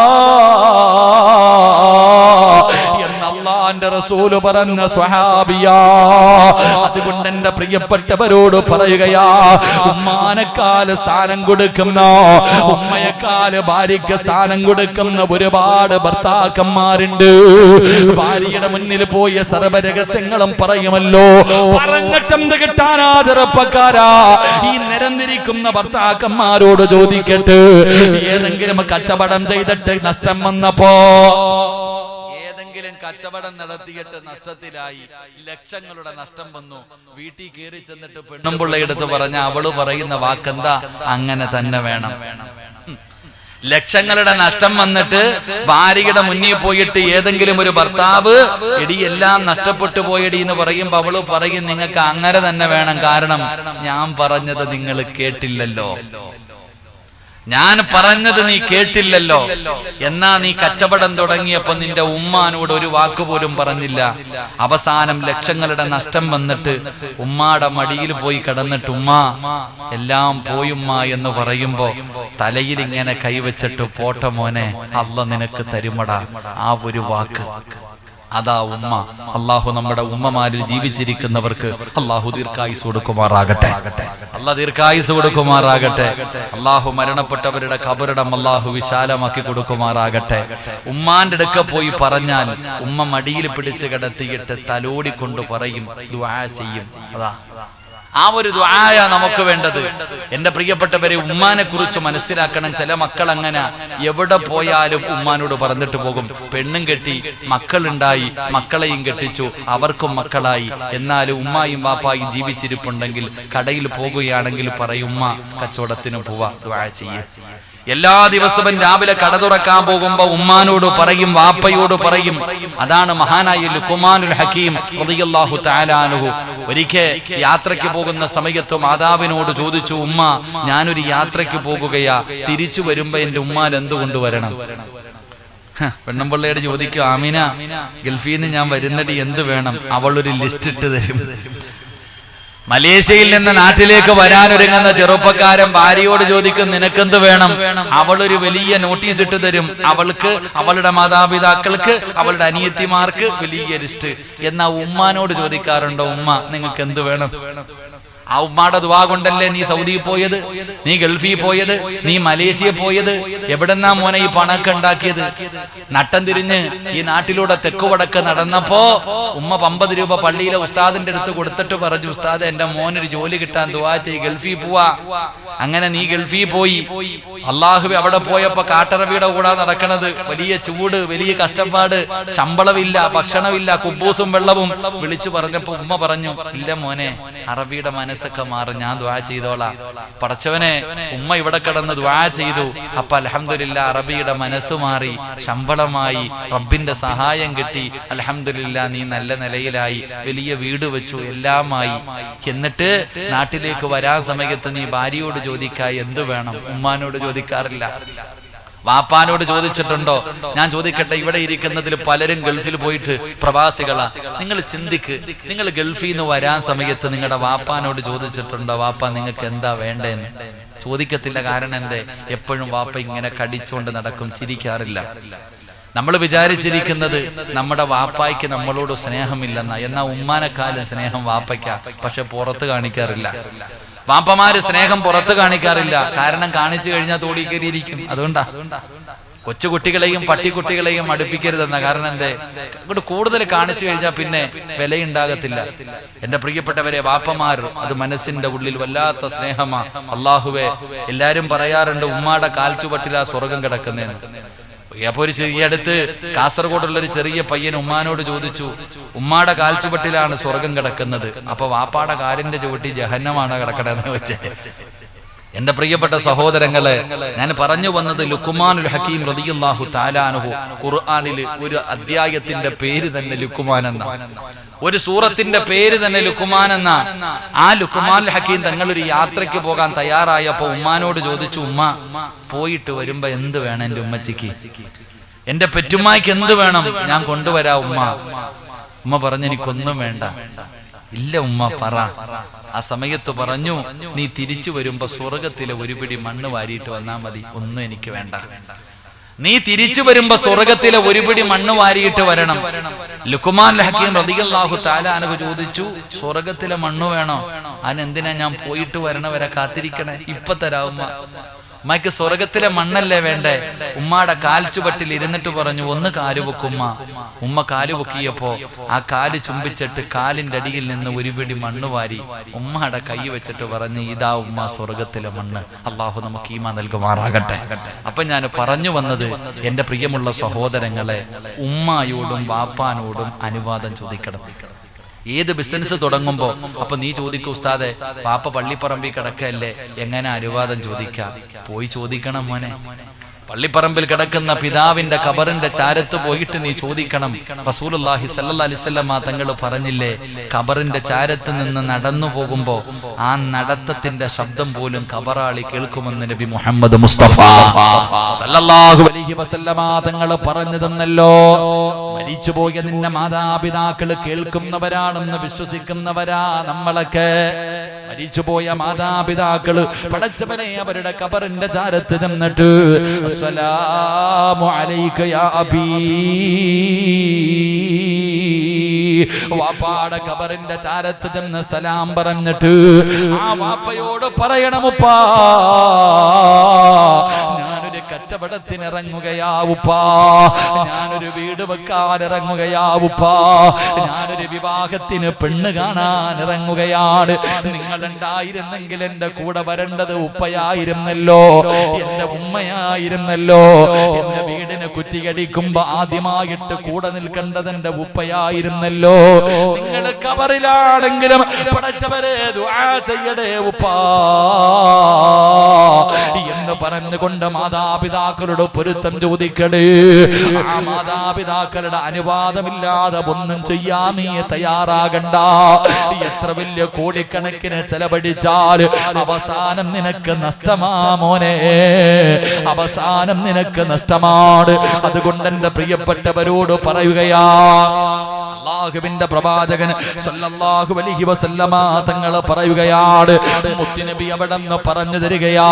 എന്ന് അല്ലാഹുവിന്റെ റസൂല് പറഞ്ഞ സ്വഹാബിയാ അതുകൊണ്ട് എന്റെ പ്രിയപ്പെട്ടവരോട് പറയുകയാ ഉമ്മാനെക്കാല് സ്ഥാനം കൊടുക്കുന്ന ഉമ്മയെക്കാല് ഭാര്യയ്ക്ക് സ്ഥാനം കൊടുക്കുന്ന ഒരുപാട് ഭർത്താക്കന്മാരുണ്ട് ഭാര്യയുടെ മുന്നിൽ പോയ സർവ്വ രഹസ്യങ്ങളും പറയുമല്ലോ പറഞ്ഞിട്ടെന്ത് കിട്ടാനാ ചെറുപ്പക്കാരാ ഈ നിരന്നിരിക്കുന്ന ഭർത്താക്കന്മാരോട് ചോദിക്കട്ടെ ഏതെങ്കിലും കച്ചവടം ചെയ്തിട്ട് നഷ്ടം വന്നപ്പോ കച്ചവടം നടത്തിയിട്ട് നഷ്ടത്തിലായി ലക്ഷങ്ങളുടെ നഷ്ടം വന്നു വീട്ടിൽ കയറി ചെന്നിട്ട് പെണ്ണും പിള്ളയെടുത്ത് പറഞ്ഞ അവള് പറയുന്ന വാക്കെന്താ അങ്ങനെ തന്നെ വേണം ലക്ഷങ്ങളുടെ നഷ്ടം വന്നിട്ട് ഭാര്യയുടെ മുന്നിൽ പോയിട്ട് ഏതെങ്കിലും ഒരു ഭർത്താവ് എടി എല്ലാം നഷ്ടപ്പെട്ടു പോയടി എന്ന് പറയുമ്പോ അവള് പറയും നിങ്ങൾക്ക് അങ്ങനെ തന്നെ വേണം കാരണം ഞാൻ പറഞ്ഞത് നിങ്ങൾ കേട്ടില്ലല്ലോ ഞാൻ പറഞ്ഞത് നീ കേട്ടില്ലല്ലോ എന്നാ നീ കച്ചവടം തുടങ്ങിയപ്പോ നിന്റെ ഉമ്മാനോട് ഒരു വാക്കുപോലും പറഞ്ഞില്ല അവസാനം ലക്ഷങ്ങളുടെ നഷ്ടം വന്നിട്ട് ഉമ്മാടെ മടിയിൽ പോയി കിടന്നിട്ട് ഉമ്മ എല്ലാം പോയുമ്മ എന്ന് പറയുമ്പോ തലയിൽ ഇങ്ങനെ കൈവച്ചിട്ട് പോട്ടെ മോനെ അല്ലാഹ് നിനക്ക് തരുമടാ ആ ഒരു വാക്ക് അതാ ഉമ്മ അല്ലാഹു നമ്മുടെ ഉമ്മമാരിൽ ജീവിച്ചിരിക്കുന്നവർക്ക് അല്ലാഹു ദീർഘായുസ് കൊടുക്കുമാറാകട്ടെ അല്ലാഹു ദീർഘായുസ് കൊടുക്കുമാറാകട്ടെ അല്ലാഹു മരണപ്പെട്ടവരുടെ ഖബറിടം അല്ലാഹു വിശാലമാക്കി കൊടുക്കുമാറാകട്ടെ ഉമ്മാന്റെ അടുക്ക പോയി പറഞ്ഞാൽ ഉമ്മ മടിയിൽ പിടിച്ച് കിടത്തിയിട്ട് തലോടിക്കൊണ്ട് പറയും ദുആ ചെയ്യും അതാ ആ ഒരു ദുആയ നമുക്ക് വേണ്ടത്. എന്റെ പ്രിയപ്പെട്ടവരെ, ഉമ്മാനെ കുറിച്ച് മനസ്സിലാക്കണം. ചില മക്കൾ അങ്ങനെ എവിടെ പോയാലും ഉമ്മാനോട് പറഞ്ഞിട്ട് പോകും. പെണ്ണും കെട്ടി, മക്കളുണ്ടായി, മക്കളെയും കെട്ടിച്ചു, അവർക്കും മക്കളായി. എന്നാലും ഉമ്മായും വാപ്പായും ജീവിച്ചിരിപ്പുണ്ടെങ്കിൽ കടയിൽ പോകുകയാണെങ്കിൽ പറയും, ഉമ്മ കച്ചവടത്തിന് പോവാ, ദുആ ചെയ്യേ. എല്ലാ ദിവസവും രാവിലെ കട തുറക്കാൻ പോകുമ്പോ ഉമ്മാനോട് പറയും, വാപ്പയോട് പറയും. അതാണ് മഹാനായ ലുഖ്മാനുൽ ഹക്കീം റളിയല്ലാഹു തആല അൻഹു ഒരിക്കൽ യാത്രയ്ക്ക് പോകുന്ന സമയത്ത് മാതാവിനോട് ചോദിച്ചു, ഉമ്മ ഞാനൊരു യാത്രയ്ക്ക് പോകുകയാ, തിരിച്ചു വരുമ്പോ എന്റെ ഉമ്മാൻ എന്ത് കൊണ്ടുവരണം? പെണ്ണമ്പിള്ളയോട് ചോദിക്കും, ആമിന ഗൾഫിൽ നിന്ന് ഞാൻ വരുന്നടി എന്ത് വേണം? അവളൊരു ലിസ്റ്റ് ഇട്ട് തരും. മലേഷ്യയിൽ നിന്ന് നാട്ടിലേക്ക് വരാനൊരുങ്ങുന്ന ചെറുപ്പക്കാരൻ ഭാര്യയോട് ചോദിക്കും, നിനക്കെന്ത് വേണം? അവളൊരു വലിയ നോട്ടീസ് ഇട്ട് തരും. അവൾക്ക്, അവളുടെ മാതാപിതാക്കൾക്ക്, അവളുടെ അനിയത്തിമാർക്ക് വലിയ ലിസ്റ്റ്. എന്നാ ഉമ്മാനോട് ചോദിക്കാറുണ്ടോ, ഉമ്മ നിങ്ങൾക്ക് എന്ത് വേണം? ആ ഉമ്മാടെ ദുആ കൊണ്ടല്ലേ നീ സൗദി പോയത്, നീ ഗൾഫിൽ പോയത്, നീ മലേഷ്യ പോയത്. എവിടെന്നാ മോനെ ഈ പണമൊക്കെ ഉണ്ടാക്കിയത്? നട്ടം തിരിഞ്ഞ് ഈ നാട്ടിലൂടെ തെക്ക് വടക്ക് നടന്നപ്പോ ഉമ്മ 50 രൂപ പള്ളിയിലെ ഉസ്താദിന്റെ അടുത്ത് കൊടുത്തിട്ട് പറഞ്ഞു, ഉസ്താദ് എന്റെ മോനൊരു ജോലി കിട്ടാൻ ദുആ ചെയ്യ്, ഗൾഫിൽ പോവാ. അങ്ങനെ നീ ഗൾഫിൽ പോയി. അള്ളാഹുവേ, അവിടെ പോയപ്പോ കാട്ടറബിയുടെ കൂടെ നടക്കണത്, വലിയ ചൂട്, വലിയ കഷ്ടപ്പാട്, ശമ്പളമില്ല, ഭക്ഷണമില്ല, കുബൂസും വെള്ളവും. വിളിച്ചു പറഞ്ഞപ്പോ ഉമ്മ പറഞ്ഞു, ഇല്ല മോനെ, അറബിയുടെ മനസ്സൊക്കെ മാറും, ഞാൻ ദുആ ചെയ്തോളാം. പടച്ചവനെ, ഉമ്മ ഇവിടെ കിടന്ന് ദുആ ചെയ്തു. അപ്പൊ അൽഹംദുലില്ലാ അറബിയുടെ മനസ്സ് മാറി, ശമ്പളമായി, റബ്ബിന്റെ സഹായം കിട്ടി. അൽഹംദുലില്ലാ നീ നല്ല നിലയിലായി, വലിയ വീട് വെച്ചു, എല്ലാമായി. എന്നിട്ട് നാട്ടിലേക്ക് വരാൻ സമയത്ത് നീ ഭാര്യയോട് ചോദിക്കായി എന്ത് വേണം? ഉമ്മാനോട് ചോദിക്കാറില്ല. വാപ്പാനോട് ചോദിച്ചിട്ടുണ്ടോ? ഞാൻ ചോദിക്കട്ടെ, ഇവിടെ ഇരിക്കുന്നതിൽ പലരും ഗൾഫിൽ പോയിട്ട് പ്രവാസികളാ. നിങ്ങൾ ചിന്തിക്ക്, നിങ്ങൾ ഗൾഫിൽ നിന്ന് വരാൻ സമയത്ത് നിങ്ങളുടെ വാപ്പാനോട് ചോദിച്ചിട്ടുണ്ടോ, വാപ്പ നിങ്ങൾക്ക് എന്താ വേണ്ടേന്ന്? ചോദിക്കത്തില്ല. കാരണം എന്തേ? എപ്പോഴും വാപ്പ ഇങ്ങനെ കടിച്ചോണ്ട് നടക്കും, ചിരിക്കാറില്ല. നമ്മൾ വിചാരിച്ചിരിക്കുന്നത് നമ്മുടെ വാപ്പായ്ക്ക് നമ്മളോട് സ്നേഹമില്ലെന്നാ. എന്നാ ഉമ്മാനെക്കാളും സ്നേഹം വാപ്പയ്ക്കാ, പക്ഷെ പുറത്ത് കാണിക്കാറില്ല. വാപ്പമാര് സ്നേഹം പുറത്ത് കാണിക്കാറില്ല. കാരണം കാണിച്ചു കഴിഞ്ഞാൽ തോടി കയറിയിരിക്കും. അതുകൊണ്ടാ കൊച്ചുകുട്ടികളെയും പട്ടിക്കുട്ടികളെയും അടുപ്പിക്കരുതെന്ന. കാരണം എന്തേ? കൂടുതൽ കാണിച്ചു കഴിഞ്ഞാൽ പിന്നെ വിലയുണ്ടാകത്തില്ല. എന്റെ പ്രിയപ്പെട്ടവരെ, വാപ്പമാർ അത് മനസ്സിന്റെ ഉള്ളിൽ വല്ലാത്ത സ്നേഹമാ. അള്ളാഹുവേ, എല്ലാരും പറയാറുണ്ട് ഉമ്മാടെ കാൽച്ചുവട്ടിലാ സ്വർഗം കിടക്കുന്നേന്ന്. അപ്പൊ ഈ അടുത്ത് കാസർഗോഡുള്ളൊരു ചെറിയ പയ്യൻ ഉമ്മാനോട് ചോദിച്ചു, ഉമ്മാടെ കാൽച്ചുവട്ടിലാണ് സ്വർഗം കിടക്കുന്നത്, അപ്പൊ വാപ്പാടെ കാലിന്റെ ചുവട്ടി ജഹന്നമാണ് കിടക്കണമെന്ന് വെച്ചേ. എന്റെ പ്രിയപ്പെട്ട സഹോദരങ്ങളെ, ഞാൻ പറഞ്ഞു വന്നത് ലുഖ്മാനുൽ ഹക്കീം റളിയല്ലാഹു തആല അൻഹു ഖുർആനിൽ ഒരു അധ്യായത്തിന്റെ പേര് തന്നെ ലുഖ്മാൻ എന്ന, ഒരു സൂറത്തിന്റെ പേര് തന്നെ ലുഖ്മാൻ എന്ന. ആ ലുഖ്മാനുൽ ഹക്കീം തങ്ങൾ ഒരു യാത്രയ്ക്ക് പോകാൻ തയ്യാറായപ്പോ ഉമ്മാനോട് ചോദിച്ചു, ഉമ്മ പോയിട്ട് വരുമ്പോ എന്ത് വേണം എന്റെ ഉമ്മച്ചിക്ക്? എന്റെ പെറ്റുമ്മായ്ക്ക് എന്ത് വേണം? ഞാൻ കൊണ്ടുവരാ ഉമ്മ. ഉമ്മ പറഞ്ഞു, എനിക്കൊന്നും വേണ്ട. ഇല്ല ഉമ്മ, പറ. ആ സമയത്ത് പറഞ്ഞു, നീ തിരിച്ചു വരുമ്പോ സ്വർഗത്തിലെ ഒരു പിടി മണ്ണ് വാരിയിട്ട് വന്നാ മതി, ഒന്നും എനിക്ക് വേണ്ട. നീ തിരിച്ചു വരുമ്പോ സ്വർഗത്തിലെ ഒരു പിടി മണ്ണ് വാരിയിട്ട് വരണം. ലുഖ്മാനുൽ ഹക്കീം റളിയല്ലാഹു തആല അൻഹു ചോദിച്ചു, സ്വർഗത്തിലെ മണ്ണ് വേണോ? അതിനെന്തിനാ ഞാൻ പോയിട്ട് വരണവരെ കാത്തിരിക്കണേ? ഇപ്പൊ തരാം ഉമ്മ. ഉമ്മയ്ക്ക് സ്വർഗത്തിലെ മണ്ണല്ലേ വേണ്ടേ? ഉമ്മാടെ കാൽച്ചുവട്ടിൽ ഇരുന്നിട്ട് പറഞ്ഞു, ഒന്ന് കാലുവെക്കുമ്മ. ഉമ്മ കാലുവെക്കിയപ്പോ ആ കാല് ചുംബിച്ചിട്ട് കാലിന്റെ അടിയിൽ നിന്ന് ഒരു പിടി മണ്ണ് വാരി ഉമ്മയുടെ കൈ വെച്ചിട്ട് പറഞ്ഞു, ഇതാ ഉമ്മ സ്വർഗത്തിലെ മണ്ണ്. അള്ളാഹു നമുക്ക് ഈമാൻ നൽകുമാറാകട്ടെ. അപ്പൊ ഞാൻ പറഞ്ഞു വന്നത്, എന്റെ പ്രിയമുള്ള സഹോദരങ്ങളെ, ഉമ്മായോടും വാപ്പാനോടും അനുവാദം ചോദിക്കണം. ഏത് ബിസിനസ് തുടങ്ങുമ്പോ അപ്പൊ നീ ചോദിക്കൂ, ഉസ്താദെ വാപ്പ പള്ളിപ്പറമ്പിൽ കിടക്കല്ലേ, എങ്ങനെ അനുവാദം ചോദിക്കാം? പോയി ചോദിക്കണം മോനെ. പള്ളിപ്പറമ്പിൽ കിടക്കുന്ന പിതാവിന്റെ ഖബറിന്റെ ചാരത്ത് പോയിട്ട് നീ ചോദിക്കണം. റസൂലുള്ളാഹി സ്വല്ലല്ലാഹി അലൈഹി വസല്ലം തങ്ങൾ പറഞ്ഞില്ലേ, ഖബറിന്റെ ചാരത്ത് നിന്ന് നടന്നു പോകുമ്പോ ആ നടത്തത്തിന്റെ ശബ്ദം പോലും ഖബറാളി കേൾക്കുമെന്ന് നബി മുഹമ്മദ് മുസ്തഫ സ്വല്ലല്ലാഹു അലൈഹി വസല്ലം തങ്ങൾ പറഞ്ഞു തന്നല്ലോ. മരിച്ചുപോയ നിന്റെ മാതാപിതാക്കൾ കേൾക്കുന്നവരാണെന്ന് വിശ്വസിക്കുന്നവരാ നമ്മളൊക്കെ. മരിച്ചുപോയ മാതാപിതാക്കള് പടച്ചവനെ അവരുടെ ഖബറിന്റെ ചാരത്ത് നിന്നിട്ട് അസ്സലാമു അലൈക യാ അബീ, വാപ്പാടെ ഖബറിന്റെ ചാരത്ത് ചെന്ന് സലാം പറഞ്ഞിട്ട് ആ വാപ്പയോട് പറയണമുപ്പാ, ഞാനൊരു കച്ച കച്ചവടത്തിന് ഇറങ്ങുകയാ ഉപ്പാ, ഞാനൊരു വീട് വെക്കാൻ ഇറങ്ങുകയാ ഉപ്പാ, ഞാനൊരു വിവാഹത്തിന് പെണ്ണ് കാണാൻ ഇറങ്ങുകയാണ്. നിങ്ങൾ ഉണ്ടായിരുന്നെങ്കിൽ എന്റെ കൂടെ വരേണ്ടത് ഉപ്പയായിരുന്നല്ലോ, എന്റെ ഉമ്മയായിരുന്നല്ലോ. എന്റെ വീടിന് കുറ്റിയടിക്കുമ്പോ ആദ്യമായിട്ട് കൂടെ നിൽക്കേണ്ടത് എന്റെ ഉപ്പയായിരുന്നല്ലോ. നിങ്ങൾ കബറിലാണെങ്കിലും പടച്ചവരെ ദുആ ചെയ്യടേ ഉപ്പാ എന്ന് പറഞ്ഞുകൊണ്ട് മാതാപിതാക്കളുടെ പൊരുത്തം ചോദിക്കടേ. ആ മാതാപിതാക്കളുടെ അനുവാദമില്ലാതെ ഒന്നും ചെയ്യാൻ നീ തയ്യാറാകണ്ട. എത്ര വലിയ കോടിക്കണക്കിന് ചെലവഴിച്ചാൽ അവസാനം നിനക്ക് നഷ്ടമാ മോനെ, അവസാനം നിനക്ക് നഷ്ടമാണ്. അതുകൊണ്ട് എന്റെ പ്രിയപ്പെട്ടവരോട് പറയുകയാ, അല്ലാഹുവിന്റെ പ്രവാചകൻ സല്ലല്ലാഹു അലൈഹി വസല്ലമ തങ്ങൾ പറയുകയാണ്, മുത്തുനബി അവിടെ നിന്ന് പറഞ്ഞു തരികയാ,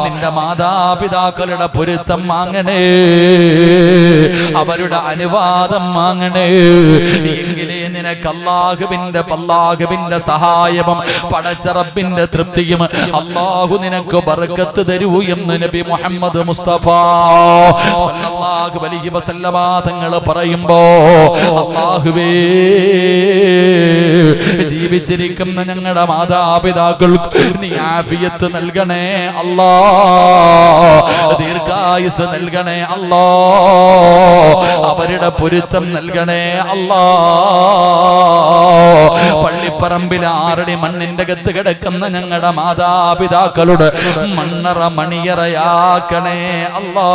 നിന്റെ മാതാപിതാക്കളുടെ പൊരുത്തം വാങ്ങണേ, അവരുടെ അനുവാദം വാങ്ങണേ, എങ്കിലേ നിനക്ക് അല്ലാഹുവിന്റെ സഹായവും പടച്ച റബ്ബിന്റെ തൃപ്തിയും അല്ലാഹു നിനക്ക് ബർക്കത്ത് തരൂ എന്ന് നബി മുഹമ്മദ് മുസ്തഫ സല്ലല്ലാഹു അലൈഹി വസല്ലമ തങ്ങൾ പറയുമ്പോ, അല്ലാഹുവേ ജീവിച്ചിരിക്കുന്ന ഞങ്ങളുടെ മാതാപിതാക്കൾക്ക് നീ ആഫിയത്ത് നൽകണേ അല്ലാ, ദീർഘായുസ് നൽകണേ അല്ലാ, അവരുടെ പൊരുത്തം നൽകണേ അല്ലാ. പള്ളിപ്പറമ്പിൽ 6 അടി മണ്ണിന്റെ അകത്ത് കിടക്കുന്ന ഞങ്ങളുടെ മാതാപിതാക്കളുടെ മണ്ണറ മണിയറയാക്കണേ അല്ലാ.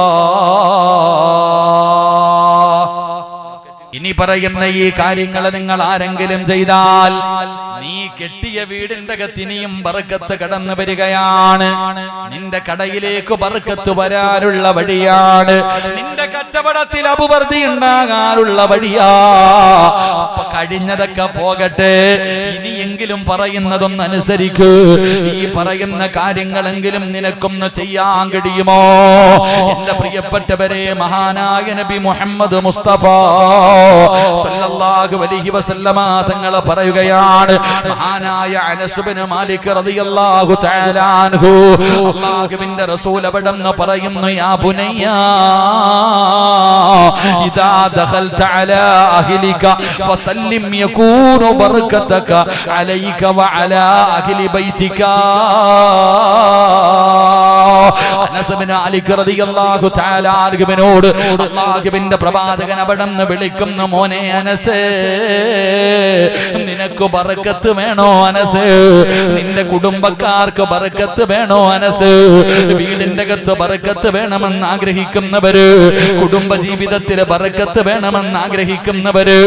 ഇനി പറയുന്ന ഈ കാര്യങ്ങൾ നിങ്ങൾ ആരെങ്കിലും ചെയ്താൽ നീ കെട്ടിയ വീടിന്റെ അകത്ത് ഇനിയും ബർക്കത്ത് കടന്നു വരികയാണ്. നിന്റെ കടയിലേക്ക് ബർക്കത്ത് വരാനുള്ള വഴിയാണ്. നിന്റെ കച്ചവടത്തിൽ അഭിവൃദ്ധി ഉണ്ടാകാനുള്ള വഴിയാ. കഴിഞ്ഞതൊക്കെ പോകട്ടെ, ഇനിയെങ്കിലും പറയുന്നതൊന്ന് അനുസരിക്കൂ. ഈ പറയുന്ന കാര്യങ്ങളെങ്കിലും നിനക്കൊന്ന് ചെയ്യാൻ കഴിയുമോ? എന്റെ പ്രിയപ്പെട്ടവരെ, മഹാനായ നബി മുഹമ്മദ് മുസ്തഫ സല്ലല്ലാഹു അലൈഹി വസല്ലമ തങ്ങൾ പറയുകയാണ്, മഹാനായ അനസ് ഇബ്നു മാലിക് റളിയല്ലാഹു തആല അൻഹു, അല്ലാഹുവിന്റെ റസൂൽ അവിടെന്ന് പറയുന്നു, യാ ബുനയ്യ ഇദാ ദഖൽത അലാ അഹ്ലിക ഫസല്ലിം യകൂനു ബർകതക അലൈക വഅലാ അഹ്ലി ബൈതിക. അനസ് ഇബ്നു മാലിക് റളിയല്ലാഹു തആല അൻഹുവിനോട് അല്ലാഹുവിന്റെ പ്രവാചകൻ അവിടെന്ന് വിളിക്കുന്നു, മോനെ അനസ്, നിനക്ക് ബർക്കത്ത് വേണോ അനസ്? നിന്റെ കുടുംബക്കാർക്ക് ബർക്കത്ത് വേണോ അനസ്? വീടിന്റെ അകത്ത് ബർക്കത്ത് വേണമെന്ന് ആഗ്രഹിക്കുന്നവര്, കുടുംബ ജീവിതത്തിൽ ബർക്കത്ത് വേണമെന്ന് ആഗ്രഹിക്കുന്നവര്,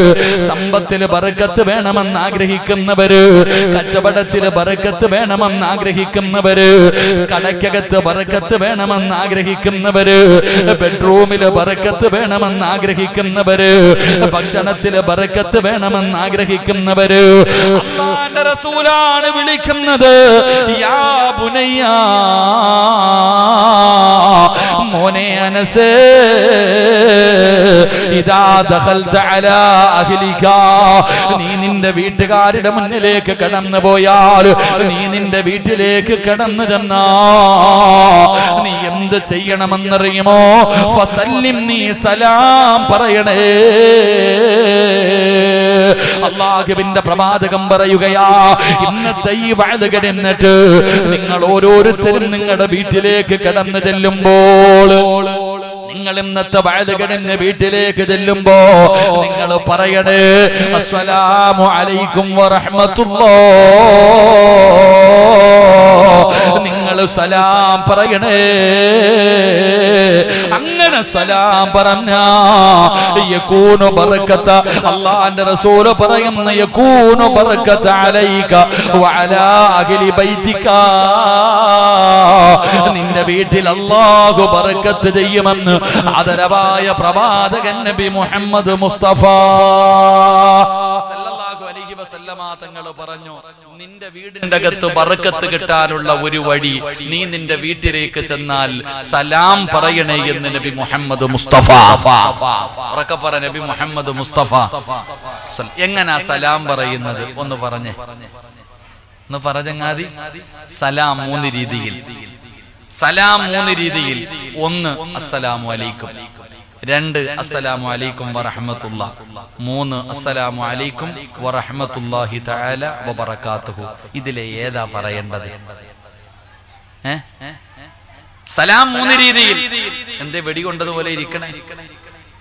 സമ്പത്തിൽ ബർക്കത്ത് വേണമെന്ന് ആഗ്രഹിക്കുന്നവര്, കച്ചവടത്തിൽ ബർക്കത്ത് വേണമെന്ന് ആഗ്രഹിക്കുന്നവര്, കടയ്ക്കകത്ത് ബർക്കത്ത് വേണമെന്ന് ആഗ്രഹിക്കുന്നവര്, ബെഡ്റൂമിൽ ബർക്കത്ത് വേണമെന്ന് ആഗ്രഹിക്കുന്നവര്, ഭക്ഷണത്തില് ബർക്കത്ത് വേണമെന്ന് ആഗ്രഹിക്കുന്നവര്, അല്ലാഹുവിന്റെ റസൂലാണ് വിളിക്കുന്നത്, യാ ബുനയ്യ, മോനെ അനസ്, ഇദാ ദഖൽത അലാ അഹ്ലിക, നീ നിന്റെ വീട്ടുകാരുടെ മുന്നിലേക്ക് കടന്നു പോയാൽ, നീ നിന്റെ വീട്ടിലേക്ക് കടന്നു ചെന്നാ നീ എന്ത് ചെയ്യണമെന്നറിയുമോ? ഫസല്ലിം, നീ സലാം പറയണേ. അല്ലാഹുവിന്റെ പ്രവാചകം പറയുകയാ, ഇന്നത്തെ ഈ വഅദ് കഴിഞ്ഞിട്ട് നിങ്ങൾ ഓരോരുത്തരും നിങ്ങളുടെ വീട്ടിലേക്ക് കടന്നു ചെല്ലുമ്പോൾ, നിങ്ങൾ ഇന്നത്തെ വഅദ് കഴിഞ്ഞ് വീട്ടിലേക്ക് ചെല്ലുമ്പോ നിങ്ങൾ പറയണേ, അസ്സലാമു അലൈക്കും വറഹ്മത്തുള്ളാഹ്. നിങ്ങൾ സലാം പറയണേ. അങ്ങനെ സലാം പറഞ്ഞാ യകൂനു ബർക്കത, അല്ലാഹുവിന്റെ റസൂൽ പറയുന്ന യകൂനു ബർക്കത അലൈക വഅലാ അഹ്ലി ബൈതിക, നിന്റെ വീട്ടിൽ അല്ലാഹു ബർക്കത്ത് ചെയ്യുമെന്ന് ആദരവായ പ്രവാചകൻ നബി മുഹമ്മദ് മുസ്തഫ സല്ലല്ലാഹു അലൈഹി വസല്ലമ തങ്ങൾ പറഞ്ഞു, നിന്റെ വീടിന്റെ അകത്ത് ബർക്കത്ത് കിട്ടാനുള്ള ഒരു വഴി, നീ നിന്റെ വീട്ടിലേക്ക് ചെന്നാൽ സലാം പറയണേ എന്ന് നബി മുഹമ്മദ് മുസ്തഫ. ഉറക്കെ പറ, നബി മുഹമ്മദ് മുസ്തഫ. എങ്ങനാ സലാം പറയുന്നത് ഒന്ന് പറഞ്ഞേ, ഒന്ന് പറഞ്ഞങ്ങാതി. സലാം 3 രീതിയിൽ. സലാം 3 രീതിയിൽ. 1 അസ്സലാമു അലൈക്കും, 2 അസ്സലാമു അലൈക്കും വറഹ്മത്തുള്ളാഹ്, 3 അസ്സലാമു അലൈക്കും വറഹ്മത്തുള്ളാഹി തആല വബറകാതുഹു. ഇതിലെ ഏതാ പറയേണ്ടത്? സലാം 3 രീതിയിൽ. എന്തേ വെടികൊണ്ടതുപോലെ ഇരിക്കണേ?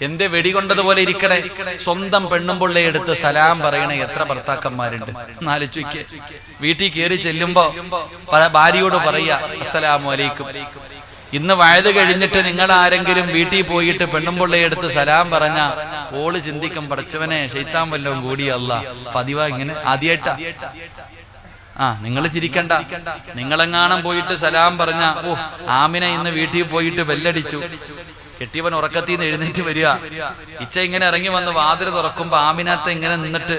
എന്തേ വെടികൊണ്ടതുപോലെ ഇരിക്കണേ? സ്വന്തം പെണ്ണുമ്പുള്ളയെ എടുത്ത് സലാം പറയണേ എത്ര ഭർത്താക്കന്മാരുണ്ട്? ആലോചിക്ക്. വീട്ടിൽ കയറി ചെല്ലുമ്പോ ഭാര്യയോട് പറയാ അസ്സലാമു അലൈക്കും. ഇന്ന് വയത് കഴിഞ്ഞിട്ട് നിങ്ങൾ ആരെങ്കിലും വീട്ടിൽ പോയിട്ട് പെണ്ണുമ്പുള്ളയെ എടുത്ത് സലാം പറഞ്ഞ ഓള് ചിന്തിക്കും, പഠിച്ചവനെ ശൈത്താൻ വല്ലതും കൂടിയല്ല. പതിവാ ഇങ്ങനെ ആദ്യമായിട്ടാ. നിങ്ങൾ ചിരിക്കണ്ട. നിങ്ങളെങ്ങാണം പോയിട്ട് സലാം പറഞ്ഞ, ഓ ആമിന ഇന്ന് വീട്ടിൽ പോയിട്ട് ബെല്ലടിച്ചു, കെട്ടിയവൻ ഉറക്കത്തിൽ നിന്ന് എഴുന്നേറ്റ് വരിക, ഇച്ച ഇങ്ങനെ ഇറങ്ങി വന്ന് വാതിൽ തുറക്കുമ്പോ ആമിനത്തെ ഇങ്ങനെ നിന്നിട്ട്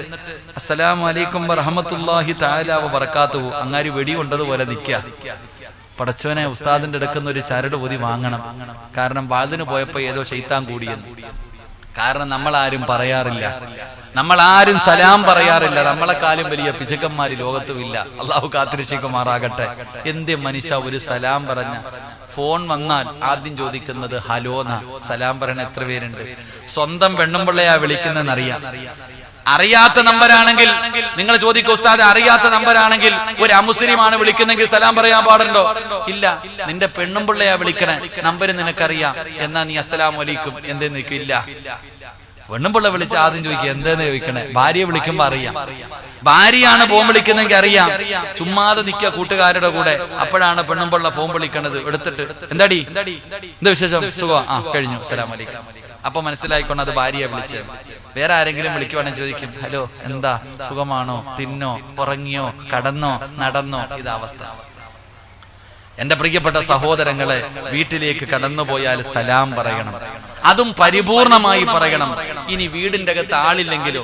അസ്സലാമു അലൈക്കും വറഹ്മത്തുള്ളാഹി തആല വബറകാതുഹു അങ്ങാരി വെടി കൊണ്ടതുപോലെ നിൽക്കുക. പടച്ചവനെ ഉസ്താദിന്റെ അടുക്കുന്ന ഒരു ചരട് പൊതി വാങ്ങണം. കാരണം വാതിന് പോയപ്പോ ഏതോ ശൈത്താൻ കൂടിയെന്ന്. കാരണം നമ്മളാരും പറയാറില്ല, നമ്മളാരും സലാം പറയാറില്ല. നമ്മളെക്കാളും വലിയ പിശുക്കന്മാര് ലോകത്തുമില്ല. അള്ളാഹു കാത്തിരക്ഷിക്കുമാറാകട്ടെ. എന്തേ മനുഷ്യ ഒരു സലാം പറഞ്ഞ ഫോൺ വന്നാൽ ആദ്യം ചോദിക്കുന്നത് ഹലോന്ന. സലാം പറയണ എത്ര പേരുണ്ട്? സ്വന്തം പെണ്ണുമ്പിള്ളയാ വിളിക്കുന്നതെന്നറിയാം. അറിയാത്ത നമ്പരാണെങ്കിൽ നിങ്ങൾ ചോദിക്കും, ഉസ്താദ് അറിയാത്ത നമ്പരാണെങ്കിൽ ഒരു അമുസ്ലിമാണ് വിളിക്കുന്നെങ്കിൽ സലാം പറയാൻ പാടുണ്ടോ? ഇല്ല. നിന്റെ പെണ്ണുമ്പിള്ളയാ വിളിക്കണേ, നമ്പര് നിനക്കറിയാം, എന്നാ നീ അസ്സലാമു അലൈക്കും എന്തേന്ന് ചോദിക്കില്ല. പെണ്ണുമ്പിള്ള വിളിച്ച് ആദ്യം ചോദിക്കുക എന്തേന്ന് ചോദിക്കണേ. ഭാര്യയെ വിളിക്കുമ്പോ അറിയാം. ഭാര്യയാണ് ഫോൺ വിളിക്കുന്നെങ്കിൽ അറിയാം. ചുമ്മാതെ നിൽക്കുക കൂട്ടുകാരുടെ കൂടെ. അപ്പോഴാണ് പെണ്ണുമ്പിള്ള ഫോൺ വിളിക്കണത്. എടുത്തിട്ട് എന്താടി, എന്താ വിശേഷം, സുഖം, കഴിഞ്ഞു, അസ്സലാമു അലൈക്കും. അപ്പൊ മനസ്സിലായിക്കൊണ്ട് അത് ഭാര്യയെ വിളിച്ചത്. വേറെ ആരെങ്കിലും വിളിക്കുവാണെങ്കിൽ ചോദിക്കും, ഹലോ എന്താ, സുഖമാണോ, തിന്നോ, ഉറങ്ങിയോ, കടന്നോ, നടന്നോ? ഇതവസ്ഥ. എന്റെ പ്രിയപ്പെട്ട സഹോദരങ്ങളെ, വീട്ടിലേക്ക് കടന്നുപോയാൽ സലാം പറയണം. അതും പരിപൂർണമായി പറയണം. ഇനി വീടിന്റെ അകത്ത് ആളില്ലെങ്കിലോ,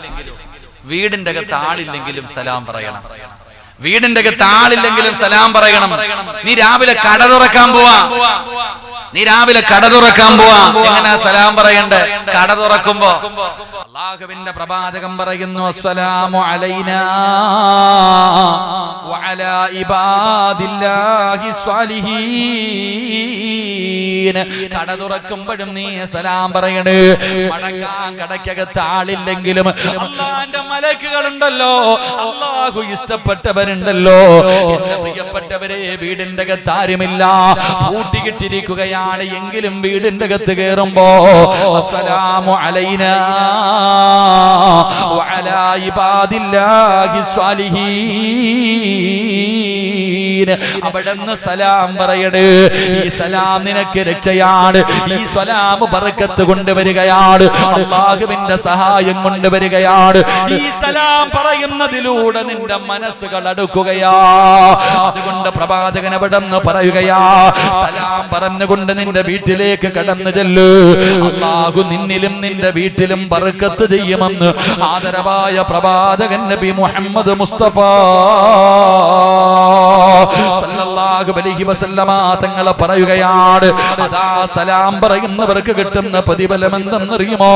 വീടിന്റെ അകത്ത് ആളില്ലെങ്കിലും സലാം പറയണം. വീടിന്റെ അകത്ത് ആളില്ലെങ്കിലും സലാം പറയണം. നീ രാവിലെ കട തുറക്കാൻ പോവാ, എങ്ങനെയാ സലാം പറയണ്ടേ? കട തുറക്കുമ്പോ അല്ലാഹുവിന്റെ പ്രവാചകൻ പറയുന്നു, അസ്സലാമു അലൈനാ വഅലാ ഇബാദില്ലാഹി സ്വാലിഹീൻ. കട തുറക്കുമ്പോഴും നീ സലാം പറയണേ. മടക്കാൻ കടക്കകത്ത് ആളില്ലെങ്കിലും അല്ലാഹുവിന്റെ മലക്കുകളുണ്ടല്ലോ, അല്ലാഹു ഇഷ്ടപ്പെട്ടവരുണ്ടല്ലോ. എന്റെ പ്രിയപ്പെട്ടവരെ, വീടിന്റെ അകത്ത് ആരുമില്ല, പൂട്ടിക്കിട്ടിരിക്കുകയാണ് എങ്കിലും വീടിന്റെ അകത്ത് കയറുമ്പോ അസ്സലാമു അലൈനാ വഅലാ ഇബാദില്ലാഹി സ്വാലിഹീൻ. അവിടുന്ന് സലാം പറയണേ. ഈ സലാം നിനക്ക് രക്ഷയാണ്. ഈ സലാം ബർക്കത്ത് കൊണ്ടുവരികയാണ്, അല്ലാഹുവിന്റെ സഹായം കൊണ്ടുവരികയാണ്. ഈ സലാം പറയുന്നതിലൂടെ നിന്റെ മനസ്സുകൾ അടുക്കുകയാ. അതുകൊണ്ട് പ്രവാചകൻ അവിടുന്ന് പറയുകയാ, സലാം പറഞ്ഞുകൊണ്ട് നിന്റെ വീട്ടിലേക്ക് കടന്നു ചെല്ലു. അല്ലാഹു നിന്നിലും നിന്റെ വീട്ടിലും ബർക്കത്ത് ചെയ്യുമെന്ന് ആദരവായ പ്രവാചകൻ നബി മുഹമ്മദ് മുസ്തഫ സല്ലല്ലാഹു അലൈഹി വസല്ലമ തങ്ങൾ പറയുകയാണ്. അതാ സലാം പറയുന്നവർക്ക് കിട്ടുന്ന പ്രതിഫലം എന്തെന്നറിയുമോ?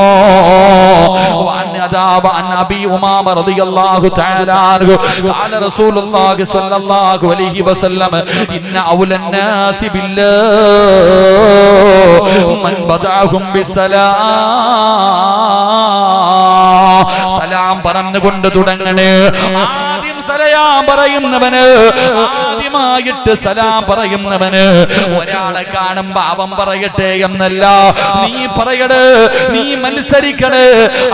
അബീ ഉമാമ റളിയല്ലാഹു തആല അൻഹു ഖാല റസൂലുള്ളാഹി സ്വല്ലല്ലാഹു അലൈഹി വസല്ലം ഇന്ന ഔലൻ നാസി ബില്ലാഹ് മൻ ബദഅഹും ബിസ്സലാം. സലാം പറഞ്ഞുകൊണ്ട് തുടങ്ങണേ. ആദ്യം സലാം പറയുന്നവന്, ആദ്യമായിട്ട് സലാം പറയുന്നവന് ഒരാളെ കാണുമ്പോ അവൻ പറയട്ടെ എന്നല്ല, നീ പറയണേ, നീ മത്സരിക്കണേ.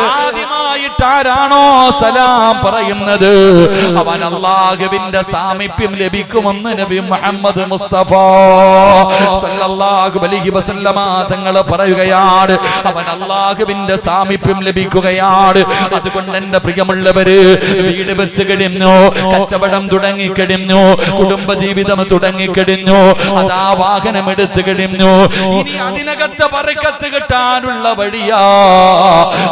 ആദ്യമായിട്ട് ആരാണോ സലാം പറയുന്നത് അവൻ അല്ലാഹുവിന്റെ സാമീപ്യം ലഭിക്കുമെന്ന് നബി മുഹമ്മദ് മുസ്തഫ സല്ലല്ലാഹു അലൈഹി വസല്ലമ തങ്ങൾ പറയുകയാണ്. അവൻ അല്ലാഹുവിന്റെ സാമീപ്യം ലഭിക്കുകയാണ്. അതുകൊണ്ട് എന്റെ പ്രിയമുള്ളവര്, വീട് വെച്ച് കഴിഞ്ഞു, കച്ചവടം തുടങ്ങിക്കഴിഞ്ഞു, കുടുംബജീവിതം തുടങ്ങിക്കഴിഞ്ഞു, അതാ വാഹനം എടുത്തു കഴിഞ്ഞു, ഇനി അതിനകത്ത് ബർക്കത്ത് കിട്ടാനുള്ള വഴിയാ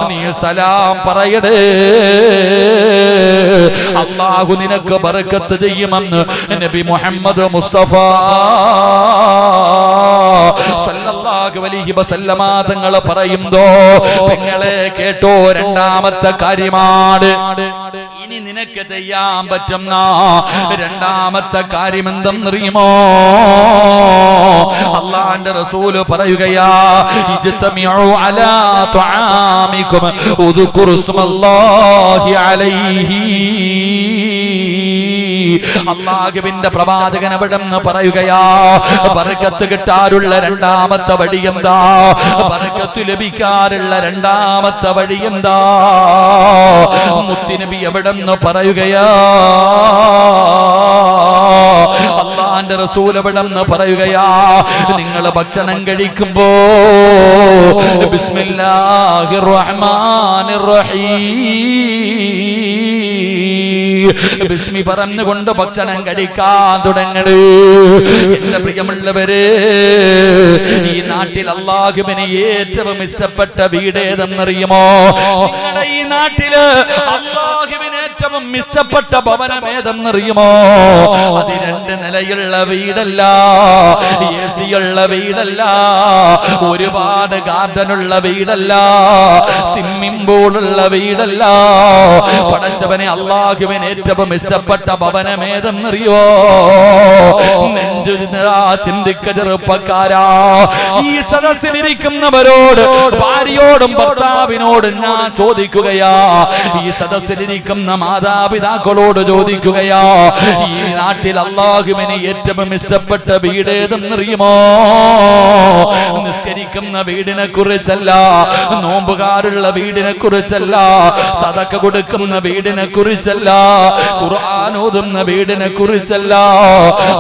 നീ സലാം പറയടേ. അല്ലാഹു നിനക്ക് ബർക്കത്ത് ചെയ്യുമെന്ന് നബി മുഹമ്മദ് മുസ്തഫ സല്ലല്ലാഹു അലൈഹി വസല്ലമ തങ്ങൾ പറയുന്നു. നിങ്ങളെ കേട്ടോ, രണ്ടാമത്തെ കാര്യമാണ് ഇനി നിനക്ക് ചെയ്യാൻ പറ്റുന്ന രണ്ടാമത്തെ കാര്യം എന്തെന്നറിയുമോ? അല്ലാഹുവിന്റെ റസൂല് പറയുകയാ ഇജ്തമിഉ അലാ തുആമികും ഉദ്കുറുസ്മല്ലാഹി അലൈഹി. അല്ലാഹുവിന്റെ പ്രവാചകൻ അവിടെന്ന് പറയുകയാ ബർക്കത്ത് കിട്ടാനുള്ള രണ്ടാമത്തെ വഴി എന്താ? ബർക്കത്ത് ലഭിക്കാനുള്ള രണ്ടാമത്തെ വഴി എന്താ? മുത്തുനബി എവിടെന്ന് പറയുകയാ, അല്ലാഹുവിന്റെ റസൂൽ എവിടെന്ന് പറയുകയാ, നിങ്ങൾ ഭക്ഷണം കഴിക്കുമ്പോ ബിസ്മില്ലാഹിർ റഹ്മാനിർ റഹീം ബിസ്മി പറഞ്ഞുകൊണ്ട് ഭക്ഷണം കഴിക്കാൻ തുടങ്ങണേ. എന്റെ പ്രിയമുള്ളവരെ, ഈ നാട്ടിൽ അല്ലാഹുവിന് ഏറ്റവും ഇഷ്ടപ്പെട്ട വീട് ഏതെന്നറിയുമോ? നിങ്ങളുടെ ഈ നാട്ടില് അല്ലാഹുവിന് ഏറ്റവും ഇഷ്ടപ്പെട്ട ഭവനം ഏതെന്നറിയുമോ? അത് 2 നിലയുള്ള വീടല്ല, AC ഉള്ള വീടല്ല, ഒരുപാട് ഗാർഡനുള്ള വീടല്ല, സ്വിമ്മിംഗ് പൂളുള്ള വീടല്ല. പടച്ചവനെ, അല്ലാഹുവിന് ഏറ്റവും ഇഷ്ടപ്പെട്ട ഭവനം ഏതെന്നറിയോ? നെഞ്ചു ചിന്തിക്ക ചെറുപ്പക്കാരാ. ഈ സദസ്സിലിരിക്കുന്നവരോട്, ഭാര്യയോടും ഭർത്താവിനോടും ഞാൻ ചോദിക്കുകയാ, ഈ സദസ്സിലിരിക്കുന്ന മാതാപിതാക്കളോട് ചോദിക്കുകയാ, ഈ നാട്ടിൽ അല്ലാഹുവിന് ഏറ്റവും ഇഷ്ടപ്പെട്ട വീട് ഏതെന്നറിയുമോ? നിസ്കരിക്കുന്ന വീടിനെ കുറിച്ചല്ല, നോമ്പുകാരുള്ള വീടിനെ കുറിച്ചല്ല, സദഖ കൊടുക്കുന്ന വീടിനെ കുറിച്ചല്ല, ഖുർആൻ ഓതുന്ന വീടിനെ കുറിച്ചല്ല.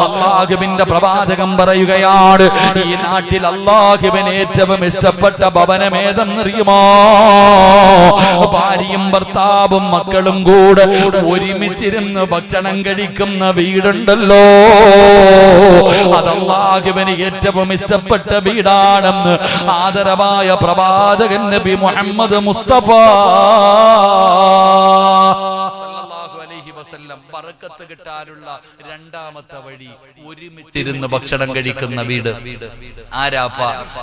അല്ലാഹുവിന്റെ പ്രവാചകൻ പറയുകയാണ്, ഈ നാട്ടിൽ അല്ലാഹുവിന് ഏറ്റവും ഇഷ്ടപ്പെട്ട ഭവനം ഏതെന്നറിയുമോ? ഭാര്യയും ഭർത്താവും മക്കളും കൂടെ ഒരുമിച്ചിരുന്ന് ഭക്ഷണം കഴിക്കുന്ന വീടുണ്ടല്ലോ, അത് അല്ലാഹുവിന് ഏറ്റവും ഇഷ്ടപ്പെട്ട വീടാണെന്ന് ആദരവായ പ്രവാചകൻ നബി മുഹമ്മദ് മുസ്തഫ ബർക്കത്ത് കിട്ടാനുള്ള രണ്ടാമത്തെ വഴി ഒരുമിച്ചിരുന്ന് ഭക്ഷണം കഴിക്കുന്ന വീട്. ആരാപ്പ?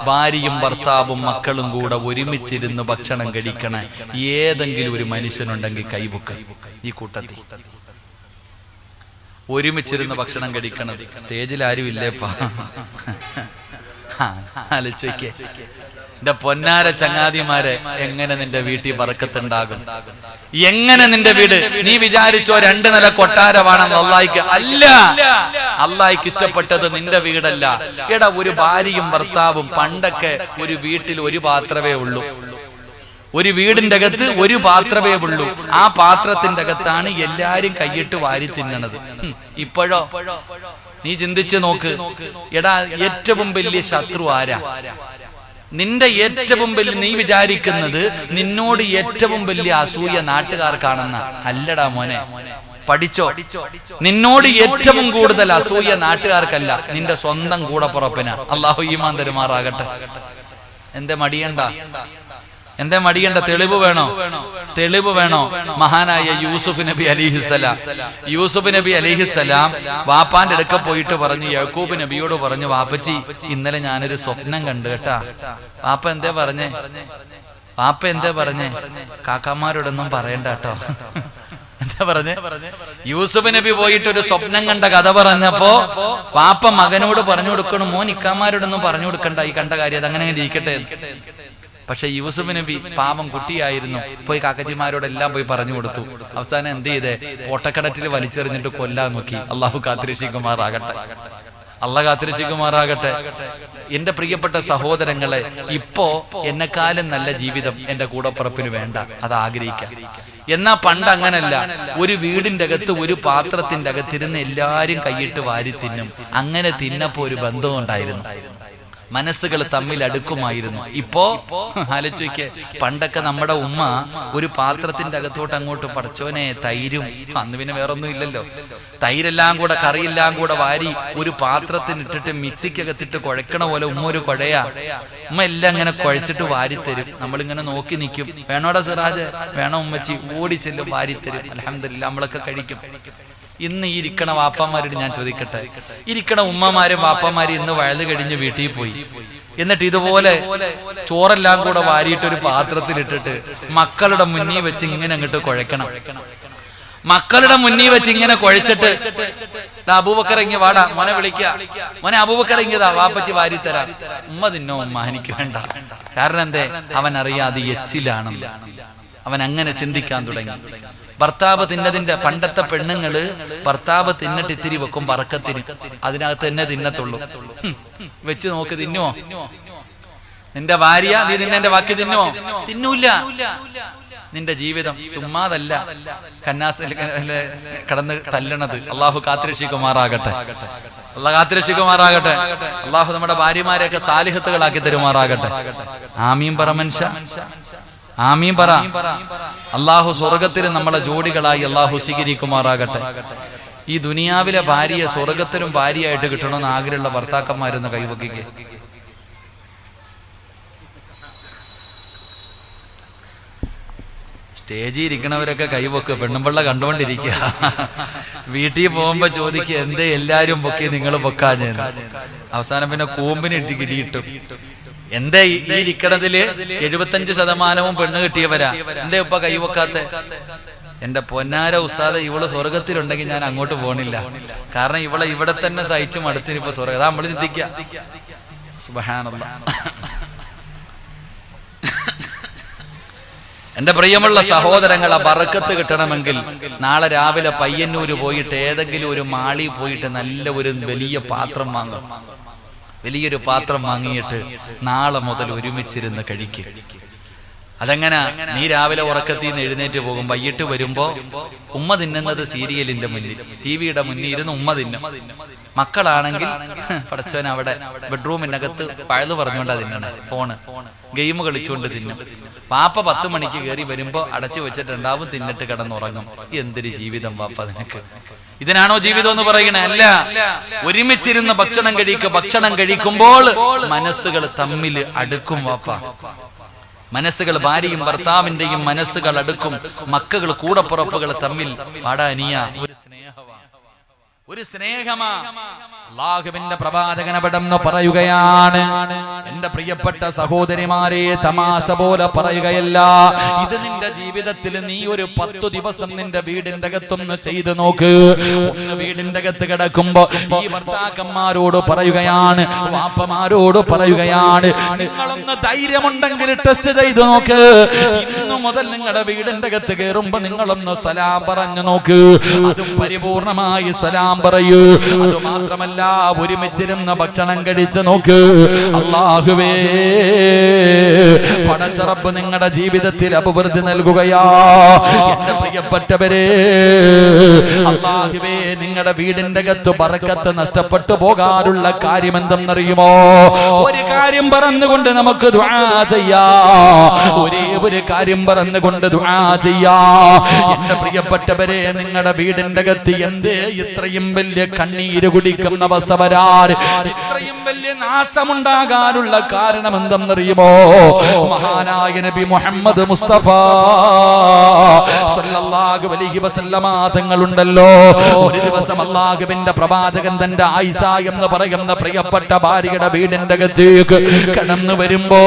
ഭാര്യയും ഭർത്താവും മക്കളും കൂടെ ഒരുമിച്ചിരുന്ന് ഭക്ഷണം കഴിക്കണ ഏതെങ്കിലും ഒരു മനുഷ്യനുണ്ടെങ്കിൽ കൈബുക്ക. ഈ കൂട്ടത്തിൽ ഒരുമിച്ചിരുന്ന് ഭക്ഷണം കഴിക്കണത്. സ്റ്റേജിൽ ആരും ഇല്ലേപ്പാ, ആലോചിക്കേ. എന്റെ പൊന്നാര ചങ്ങാതിമാരെ, എങ്ങനെ നിന്റെ വീട്ടിൽ ബർക്കത്തുണ്ടാകും? എങ്ങനെ നിന്റെ വീട്? നീ വിചാരിച്ചോ 2 നില കൊട്ടാരമാണെന്ന്? അല്ലാഹ്ക്ക് അല്ല. അല്ലാഹ്ക്ക് ഇഷ്ടപ്പെട്ടത് നിന്റെ വീടല്ല. എടാ, ഒരു ഭാര്യയും ഭർത്താവും പണ്ടൊക്കെ ഒരു വീട്ടിൽ ഒരു പാത്രമേ ഉള്ളൂ. ഒരു വീടിന്റെ അകത്ത് ഒരു പാത്രമേ ഉള്ളൂ. ആ പാത്രത്തിന്റെ അകത്താണ് എല്ലാരും കൈയിട്ട് വാരി തിന്നണത്. ഇപ്പോഴോ? നീ ചിന്തിച്ചു നോക്ക്. എടാ, ഏറ്റവും വലിയ ശത്രു ആരാ? നിന്റെ ഏറ്റവും വലിയ, നീ വിചാരിക്കുന്നത് നിന്നോട് ഏറ്റവും വലിയ അസൂയ നാട്ടുകാർക്കാണെന്ന? അല്ലടാ മോനെ, പഠിച്ചോ. നിന്നോട് ഏറ്റവും കൂടുതൽ അസൂയ നാട്ടുകാർക്കല്ല, നിന്റെ സ്വന്തം കൂടപ്പുറപ്പിനാ. അല്ലാഹു ഈമാൻ തരുമാറാകട്ടെ. എന്തേ മടിയണ്ട? തെളിവ് വേണോ? തെളിവ് വേണോ? മഹാനായ യൂസുഫ് നബി അലൈഹിസ്സലാം. യൂസുഫ് നബി അലൈഹിസ്സലാം വാപ്പാന്റെ അടുക്ക പോയിട്ട് പറഞ്ഞു, യാക്കൂബ് നബിയോട് പറഞ്ഞു, വാപ്പച്ചി, ഇന്നലെ ഞാനൊരു സ്വപ്നം കണ്ടു കേട്ടാ. വാപ്പ എന്തേ പറഞ്ഞേ? കാക്കാമാരോടൊന്നും പറയണ്ട കേട്ടോ. എന്താ പറഞ്ഞേ? യൂസുഫ് നബി പോയിട്ട് ഒരു സ്വപ്നം കണ്ട കഥ പറഞ്ഞപ്പോ വാപ്പ മകനോട് പറഞ്ഞു കൊടുക്കണം, മോൻ ഇക്കാമാരോടൊന്നും പറഞ്ഞു കൊടുക്കണ്ട, ഈ കണ്ട കാര്യം അത് അങ്ങനെ ഇരിക്കട്ടെ. പക്ഷെ യൂസുഫ് നബി പാവം കുട്ടിയായിരുന്നു, പോയി കാക്കച്ചിമാരോടെല്ലാം പോയി പറഞ്ഞു കൊടുത്തു. അവസാനം എന്ത് ചെയ്തേ? പൊട്ടക്കടറ്റിൽ വലിച്ചെറിഞ്ഞിട്ട് കൊല്ലാൻ നോക്കി. അള്ളാഹു കാത്തിരക്ഷിക്കുമാറാകട്ടെ. എന്റെ പ്രിയപ്പെട്ട സഹോദരങ്ങളെ, ഇപ്പോ എന്നെക്കാളും നല്ല ജീവിതം എന്റെ കൂടപ്പുറപ്പിന് വേണ്ട, അത് ആഗ്രഹിക്കാം. എന്നാ പണ്ട് അങ്ങനല്ല. ഒരു വീടിന്റെ അകത്ത് ഒരു പാത്രത്തിന്റെ അകത്തിരുന്ന് എല്ലാരും കൈയിട്ട് വാരി തിന്നും. അങ്ങനെ തിന്നപ്പോ ഒരു ബന്ധവും ഉണ്ടായിരുന്നു, മനസ്സുകൾ തമ്മിൽ അടുക്കുമായിരുന്നു. ഇപ്പോ ആലോചിക്ക്, പണ്ടൊക്കെ നമ്മുടെ ഉമ്മ ഒരു പാത്രത്തിന്റെ അകത്തോട്ട് അങ്ങോട്ട് പടച്ചോനെ തൈരും, അന്ന് പിന്നെ വേറൊന്നും ഇല്ലല്ലോ, തൈരെല്ലാം കൂടെ കറിയെല്ലാം കൂടെ വാരി ഒരു പാത്രത്തിനിട്ടിട്ട് മിക്സിക്കകത്തിട്ട് കുഴക്കണ പോലെ ഉമ്മ ഒരു കുഴയാ. ഉമ്മ എല്ലാം ഇങ്ങനെ കുഴച്ചിട്ട് വാരിത്തരും. നമ്മളിങ്ങനെ നോക്കി നിൽക്കും. വേണോടാ സിറാജ്? വേണോ ഉമ്മച്ചി? ഓടിച്ചെല്ലും, വാരിത്തരും. അൽഹംദുലില്ലാ നമ്മളൊക്കെ കഴിക്കും. ഇന്ന് ഈ ഇരിക്കണ വാപ്പമാരോട് ഞാൻ ചോദിക്കട്ടെ, ഇരിക്കണ ഉമ്മമാരും വാപ്പമാരും ഇന്ന് വയല് കഴിഞ്ഞ് വീട്ടിൽ പോയി, എന്നിട്ട് ഇതുപോലെ ചോറെല്ലാം കൂടെ വാരിയിട്ട് ഒരു പാത്രത്തിലിട്ടിട്ട് മക്കളുടെ മുന്നിൽ വെച്ച് ഇങ്ങനെ അങ്ങോട്ട് കുഴക്കണം. മക്കളുടെ മുന്നിൽ വെച്ച് ഇങ്ങനെ കുഴച്ചിട്ട് അബൂബക്കർ ഇങ്ങ വാടാ, മോനെ വിളിക്ക, മോനെ അബൂബക്കർ ഇങ്ങതാ, വാപ്പച്ചി വാരിത്തരാ. ഉമ്മ തിന്നോ ഉമ്മ, എനിക്ക് വേണ്ട. കാരണം എന്തേ? അവൻ അറിയാതെ എച്ചിലാണെന്ന്. അവൻ അങ്ങനെ ചിന്തിക്കാൻ തുടങ്ങി. ഭർത്താവ് തിന്നതിന്റെ പണ്ടത്തെ പെണ്ണുങ്ങള് ഭർത്താവ് തിന്നിട്ട് ഇത്തിരി വെക്കും പറക്കത്തിന്, അതിനകത്ത് തന്നെ തിന്നത്തുള്ളൂ. വെച്ച് നോക്ക്, തിന്നുവോ? നിന്റെ ഭാര്യ നീ നിന്നെ ബാക്കി തിന്നുവോ? തിന്നൂല്ല. നിന്റെ ജീവിതം ചുമ്മാതല്ല കന്നാസിൽ കടന്ന് തല്ലണത്. അള്ളാഹു കാത്തിരക്ഷിക്കുമാറാകട്ടെ, അള്ളാഹ് കാത്തിരക്ഷിക്കുമാറാകട്ടെ. അള്ളാഹു നമ്മുടെ ഭാര്യമാരെയൊക്കെ സാലിഹത്തുകളാക്കി തരുമാറാകട്ടെ. ആമീൻ പറ മനുഷ്യ, ആമീൻ പറ. അള്ളാഹു സ്വർഗത്തിൽ നമ്മളെ ജോഡികളായി അള്ളാഹു സ്വീകരിക്കുമാറാകട്ടെ. ഈ ദുനിയാവിലെ ഭാര്യയെ സ്വർഗത്തിലും ഭാര്യയായിട്ട് കിട്ടണമെന്ന് ആഗ്രഹമുള്ള ഭർത്താക്കന്മാരെന്ന് കൈവക്കിക്ക്. സ്റ്റേജിൽ ഇരിക്കണവരൊക്കെ കൈവക്ക്, പെണ്ണുമ്പിള്ള കണ്ടുകൊണ്ടിരിക്കുക. വീട്ടിൽ പോകുമ്പോ ചോദിക്കുക, എന്തേ എല്ലാരും പൊക്കി നിങ്ങൾ പൊക്കാഞ്ഞ? അവസാനം പിന്നെ കൂമ്പിന് ഇടിയിട്ടും. എന്തേ ഈ ഇരിക്കണതില് 75% പെണ്ണ് കിട്ടിയവരാ, എന്തേ ഇപ്പൊ കൈവക്കാത്ത? എന്റെ പൊന്നാര ഉസ്താദ്, ഇവള് സ്വർഗത്തിലുണ്ടെങ്കിൽ ഞാൻ അങ്ങോട്ട് പോണില്ല. കാരണം ഇവളെ ഇവിടെ തന്നെ സഹിച്ചു മടുത്തിന് ഇപ്പൊ സ്വർഗം. അതാ നമ്മള് ചിന്തിക്കുക. സുബ്ഹാനല്ലാഹ്. എന്റെ പ്രിയമുള്ള സഹോദരങ്ങളെ, ബറക്കത്ത് കിട്ടണമെങ്കിൽ നാളെ രാവിലെ പയ്യന്നൂര് പോയിട്ട് ഏതെങ്കിലും ഒരു മാളി പോയിട്ട് നല്ല ഒരു വലിയ പാത്രം വാങ്ങും. വലിയൊരു പാത്രം വാങ്ങിയിട്ട് നാളെ മുതൽ ഒരുമിച്ചിരുന്ന് കഴിക്കുക. അതെങ്ങനെ? നീ രാവിലെ ഉറക്കത്തിൽ നിന്ന് എഴുന്നേറ്റ് പോകും, വൈകിട്ട് വരുമ്പോ ഉമ്മ തിന്നുന്നത് സീരിയലിന്റെ മുന്നിൽ, ടിവിയുടെ മുന്നിൽ ഇരുന്ന് ഉമ്മ തിന്നും. മക്കളാണെങ്കിൽ പടച്ചവൻ അവിടെ ബെഡ്റൂമിനകത്ത് പഴുതു പറഞ്ഞുകൊണ്ടാ തിന്നണ, ഫോണ് ഗെയിം കളിച്ചുകൊണ്ട് തിന്നും. പാപ്പ 10 മണിക്ക് കയറി വരുമ്പോ അടച്ചു വെച്ചിട്ടുണ്ടാവും, തിന്നിട്ട് കിടന്നുറങ്ങും. എന്തൊരു ജീവിതം വാപ്പ നിനക്ക്! ഇതിനാണോ ജീവിതം എന്ന് പറയണേ? അല്ല. ഒരുമിച്ചിരുന്ന് ഭക്ഷണം കഴിക്കുക. ഭക്ഷണം കഴിക്കുമ്പോൾ മനസ്സുകൾ തമ്മിൽ അടുക്കും വാപ്പ. മനസ്സുകൾ, ഭാര്യയും ഭർത്താവിന്റെയും മനസ്സുകൾ അടുക്കും. മക്കൾ കൂടപ്പുറപ്പുകൾ തമ്മിൽ പാടാനിയ ഒരു സ്നേഹമാ, ഒരു സ്നേഹമാ. അല്ലാഹുവിന്റെ പ്രവാചകൻ അവിടെന്ന് പറയുകയാണ്, എന്റെ പ്രിയപ്പെട്ട സഹോദരിമാരെ, തമാശ പോലെ പറയുകയല്ല. ഇത് നിന്റെ ജീവിതത്തിൽ നീ ഒരു 10 ദിവസം നിന്റെ വീടിന്റെ അകത്തൊന്ന് ചെയ്തു നോക്ക്. ഒന്ന് വീടിന്റെ അകത്ത് കിടക്കുമ്പോ ഈ ഭർത്താക്കന്മാരോട് പറയുകയാണ്, വാപ്പമാരോട് പറയുകയാണ്, നിങ്ങളൊന്ന് ധൈര്യമുണ്ടെങ്കിൽ ടെസ്റ്റ് ചെയ്തു നോക്ക്. ഇന്നു മുതൽ നിങ്ങളുടെ വീടിന്റെ അകത്ത് കയറുമ്പോ നിങ്ങളൊന്ന് സലാം പറഞ്ഞു നോക്ക്. അതും പരിപൂർണമായി സലാം പറയൂ. അത് മാത്രമല്ല, ഒരുമിച്ചിരുന്ന് ഭക്ഷണം കഴിച്ച് നോക്ക്. അല്ലാഹുവേ, പടച്ചറബ് നിങ്ങളുടെ ജീവിതത്തിൽ അഭിവൃദ്ധി നൽകുകയാ. എന്റെ പ്രിയപ്പെട്ടവരെ, അല്ലാഹുവേ, നിങ്ങളുടെ വീടിന്റെ അകത്ത് ബറക്കത്ത് നഷ്ടപ്പെട്ടു പോകാനുള്ള കാര്യം എന്തെന്നറിയുമോ? ഒരു കാര്യം പറഞ്ഞുകൊണ്ട് നമുക്ക് ദുആ ചെയ്യാം. ഒരേ ഒരു കാര്യം പറഞ്ഞുകൊണ്ട് ദുആ ചെയ്യാം. എന്റെ പ്രിയപ്പെട്ടവരെ, നിങ്ങളുടെ വീടിന്റെ അകത്ത് എന്തേ ഇത്രയും വലിയ കണ്ണീര് കുടിക്കുന്ന അവസ്ഥ വരാൻ, ഇത്രയും വലിയ നാശമുണ്ടാകാനുള്ള കാരണം എന്തെന്നറിയുമോ? മഹാനായ നബി മുഹമ്മദ് മുസ്തഫ സല്ലല്ലാഹു അലൈഹി വസല്ലമ തങ്ങളുണ്ടല്ലോ. ഒരു ദിവസം അല്ലാഹുവിന്റെ പ്രവാചകൻ തന്റെ ആയിഷ എന്ന് പറയുന്ന പ്രിയപ്പെട്ട ഭാര്യയുടെ വീടിന്റെ അകത്തേക്ക് കടന്നു വരുമ്പോ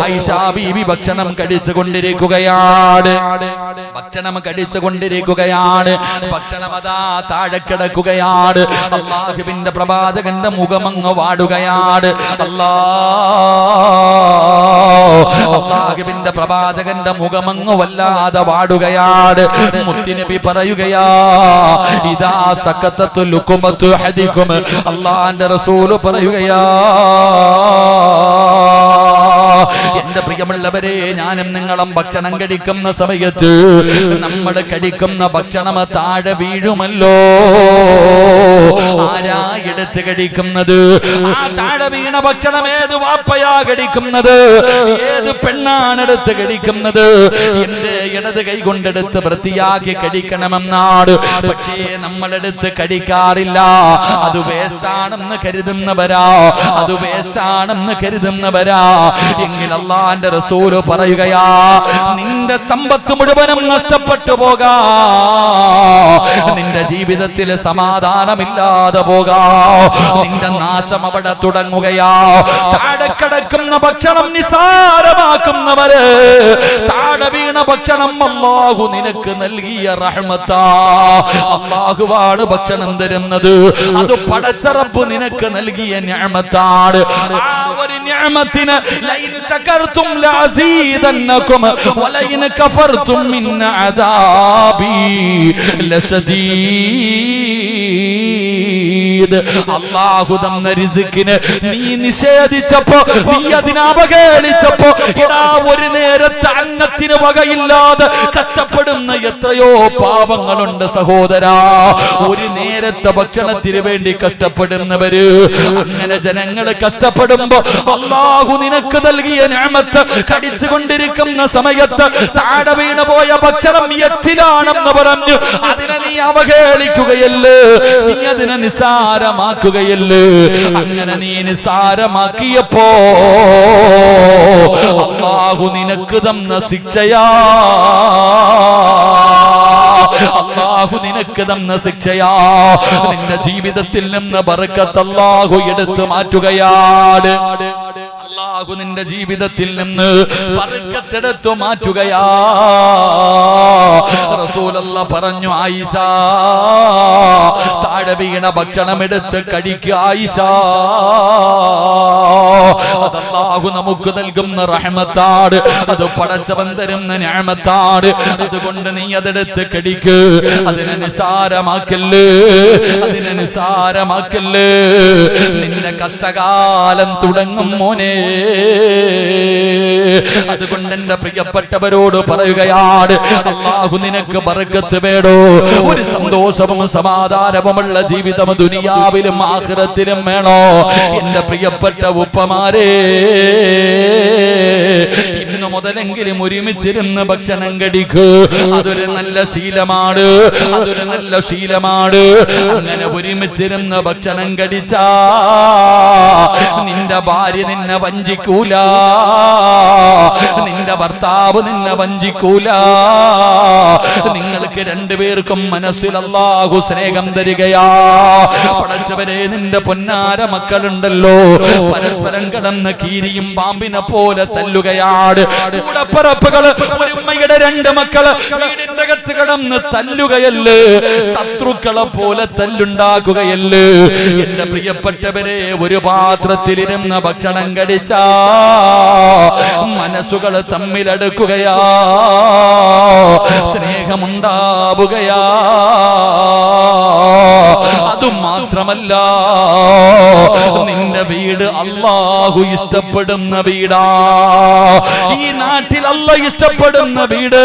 ആയിഷ ബീവി ഭക്ഷണം കഴിച്ചുകൊണ്ടിരിക്കുകയാണ്. ഭക്ഷണം കഴിച്ചുകൊണ്ടിരിക്കുകയാണ്. ഭക്ഷണം അതാ താഴെ കിടക്കുകയാണ്. അല്ലാഹുവിന്റെ പ്രവാചകന്റെ മുഖമങ്ങ് വാടുകയാണ്. അല്ലാഹുവിന്റെ പ്രവാചകന്റെ മുഖമങ്ങ് വല്ലാതെ വാടുകയാണ്. മുത്തുനബി പറയുകയാ, ഇദാ സഖതതു ലുഖമതു ഹദികും. അല്ലാഹുവിന്റെ റസൂൽ പറയുകയാ, എന്റെ പ്രിയമുള്ളവരെ, ഞാനും നിങ്ങളും ഭക്ഷണം കഴിക്കുന്ന സമയത്ത് നമ്മൾ കഴിക്കുന്ന ഭക്ഷണം താഴെ വീഴുമല്ലോ. ആരാ എടുത്ത് കഴിക്കുന്നത്? ആ താഴെ വീണ ഭക്ഷണം ഏത് വാപ്പയാ കഴിക്കുന്നത്? ഏത് പെണ്ണാണ് എടുത്ത് കഴിക്കുന്നത്? എന്റെ ഇടത് കൈ കൊണ്ടെടുത്ത് വൃത്തിയാക്കി കഴിക്കണമെന്നാണ്. പക്ഷേ നമ്മളെടുത്ത് കഴിക്കാറില്ല. അത് വേസ്റ്റാണെന്ന് കരുതുന്നവരാ, അത് വേസ്റ്റാണെന്ന് കരുതുന്നവരാ. എങ്കിൽ അല്ലാഹു അള്ളാന്റെ റസൂല് പറയുകയാ, നിന്റെ സമ്പത്ത് മുഴുവനും നഷ്ടപ്പെട്ടു പോകാ, നിന്റെ ജീവിതത്തിൽ സമാധാനമില്ലാതെ പോകാ, നിന്റെ നാശം അവിടെ തുടങ്ങുകയാ. താഴെ കിടക്കുന്ന ഭക്ഷണം നിസാരമാക്കുന്നവര്, താഴെ വീണ ഭക്ഷണം അല്ലാഹു നിനക്ക് നൽകിയ റഹ്മത്താ. അല്ലാഹുവാണ് ഭക്ഷണം തരുന്നത്, അത് പടച്ച റബ്ബ് നിനക്ക് നൽകിയ നിഅമത്താണ്. ആ ഒരു നിഅമത്തിന് ലൈൻ ശകർതും ലഅസീദന്നകും വലൈൻ കഫർതും മിൻ അദാബി ലശദീദ്. അല്ലാഹു തന്ന റിസ്കിനെ നീ നിഷേധിച്ചപ്പോ, നീ അതിനെ അവഹേളിച്ചപ്പോ, ഇടാ ഒരു നേരത്തെ അന്നത്തിന് വകയില്ലാതെ കഷ്ടപ്പെടുന്ന എത്രയോ പാവങ്ങളുണ്ട് സഹോദരാ. ഒരു നേരത്തെ ഭക്ഷണത്തിന് വേണ്ടി കഷ്ടപ്പെടുന്നവര്, അങ്ങനെ ജനങ്ങൾ കഷ്ടപ്പെടുമ്പോ അല്ലാഹു നിനക്ക് നൽകിയ നിഅമത്ത് കടിച്ചുകൊണ്ടിരിക്കുന്ന സമയത്ത് താഴെ വീണു പോയ ഭക്ഷണം എച്ചിലാണെന്ന് പറഞ്ഞു അതിനെ നീ അവഹേളിക്കുകയല്ലേ, നീ അതിനെ നിസാരമാക്കുകയല്ലേ. അങ്ങനെ നീ നിസാരമാക്കിയപ്പോ അല്ലാഹു നിനക്ക് തന്ന ശിക്ഷയാ, അല്ലാഹു നിനക്ക് തന്ന ശിക്ഷയാ. നിന്റെ ജീവിതത്തിൽ നിന്ന് ബർക്കത്ത് അല്ലാഹു എടുത്തു മാറ്റുകയാണ്. അല്ലാഹു നിന്റെ ജീവിതത്തിൽ നിന്ന് ബർക്കത്ത് എടുത്തു മാറ്റുകയാ. റസൂലുള്ളാഹി പറഞ്ഞു, ആയിഷ താഴെ വീണ ഭക്ഷണം എടുത്ത് കഴിക്കുക ആയിഷ, അത് അല്ലാഹു നമുക്ക് നൽകുന്ന റഹ്മത്താണ്, അത് പടച്ചവൻ തരുന്ന നിഅമത്താണ്. അതുകൊണ്ട് നീ അതെടുത്ത് കടിക്ക്, അതിനെ നിസാരമാക്കല്ലേ, അതിനെ നിസാരമാക്കല്ലേ. നിന്റെ കഷ്ടകാലം തുടങ്ങും മോനെ. അതുകൊണ്ട് എന്റെ പ്രിയപ്പെട്ടവരോട് പറയുകയാണ്, അല്ലാഹു നിനക്ക് ബർക്കത്ത് വേണോ, ഒരു സന്തോഷവും സമാധാനവുമുള്ള ജീവിതം ദുനിയാവിലും ആഖിറത്തിലും വേണോ? എന്റെ പ്രിയപ്പെട്ട ഉപ്പമാരെ, ഇന്നു മുതലെങ്കിലും ഒരുമിച്ചിരുന്ന് ഭക്ഷണം കഴിക്കൂ. അതൊരു നല്ല ശീലമാണ്, അതൊരു നല്ല ശീലമാണ്. അങ്ങനെ ഒരുമിച്ചിരുന്ന് ഭക്ഷണം കഴിച്ചാ നിന്റെ ഭാര്യ നിന്നെ വഞ്ചിക്കൂല, നിന്റെ ഭർത്താവ് നിന്നെ വഞ്ചിക്കൂല. നിങ്ങൾക്ക് രണ്ടുപേർക്കും മനസ്സിൽ അല്ലാഹു സ്നേഹം തരികയാ. പടച്ചവരെ, നിന്റെ പൊന്നാര മക്കളുണ്ടല്ലോ, പരസ്പരം കിടന്ന് കീരിയും പാമ്പിനെ പോലെ തല്ലുകയാണ്. കൂടപ്പിറപ്പുകള്, ഒരു ഉമ്മയുടെ രണ്ട് മക്കള് വീടിന്റെ അകത്ത് കിടന്ന് തല്ലുകയല്ലേ, ശത്രുക്കളെ പോലെ തല്ലുണ്ടാക്കുകയല്ലേ. എന്റെ പ്രിയപ്പെട്ടവരെ, ഒരു പാത്രത്തിലിരുന്ന ഭക്ഷണം കഴിച്ചാ മനസ്സുകൾ തമ്മിലടുക്കുകയാ, സ്നേഹമുണ്ടാവുകയാ. അതുമാത്രമല്ല, നിന്റെ വീട് അല്ലാഹു ഇഷ്ടപ്പെടുന്ന വീടാ, ഈ നാട്ടിൽ അല്ലാഹു ഇഷ്ടപ്പെടുന്ന വീട്.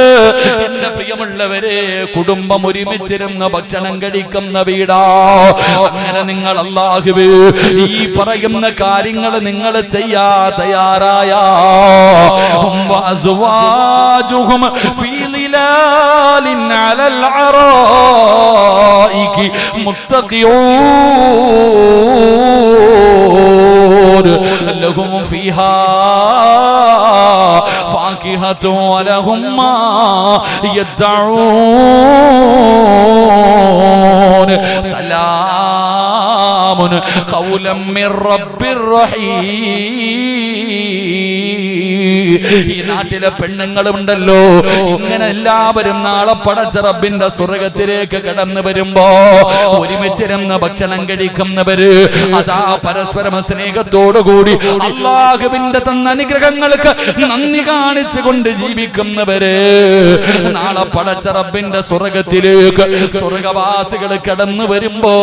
എന്റെ പ്രിയമുള്ളവരെ, കുടുംബം ഒരുമിച്ചിരുന്ന് ഭക്ഷണം കഴിക്കുന്ന വീടാ. അങ്ങനെ നിങ്ങൾ അല്ലാഹുവേ ഈ പറയുന്ന കാര്യങ്ങൾ നിങ്ങൾ ചെയ്യാ തയ്യാറായ അസ്വാജുഹും ഫീ ളിലാലിൻ അലൽ അറായികി മുത്തഖിയൂൻ ലഹും ഫീഹാ ഫാകിഹതു വലഹും മാ യദ്ഊൻ സലാമുൻ ഖൗലൻ മിർ റബ്ബിർ റഹീം. ഈ നാട്ടിലെ പെണ്ണുങ്ങളുണ്ടല്ലോ, ഇങ്ങനെ എല്ലാവരും നാളെ പടച്ച റബ്ബിന്റെ സ്വർഗ്ഗത്തിലേക്ക് കടന്നു വരുമ്പോ ഒരുമിച്ചിരുന്ന് ഭക്ഷണം കഴിക്കുന്നവര്, അതാ പരസ്പരം സ്നേഹത്തോടുകൂടി അല്ലാഹുവിന്റെ തന്ന അനുഗ്രഹങ്ങൾക്ക് നന്ദി കാണിച്ചുകൊണ്ട് ജീവിക്കുന്നവര്, നാളെ പടച്ച റബ്ബിന്റെ സ്വർഗ്ഗത്തിലേക്ക് സ്വർഗവാസികൾ കടന്നു വരുമ്പോ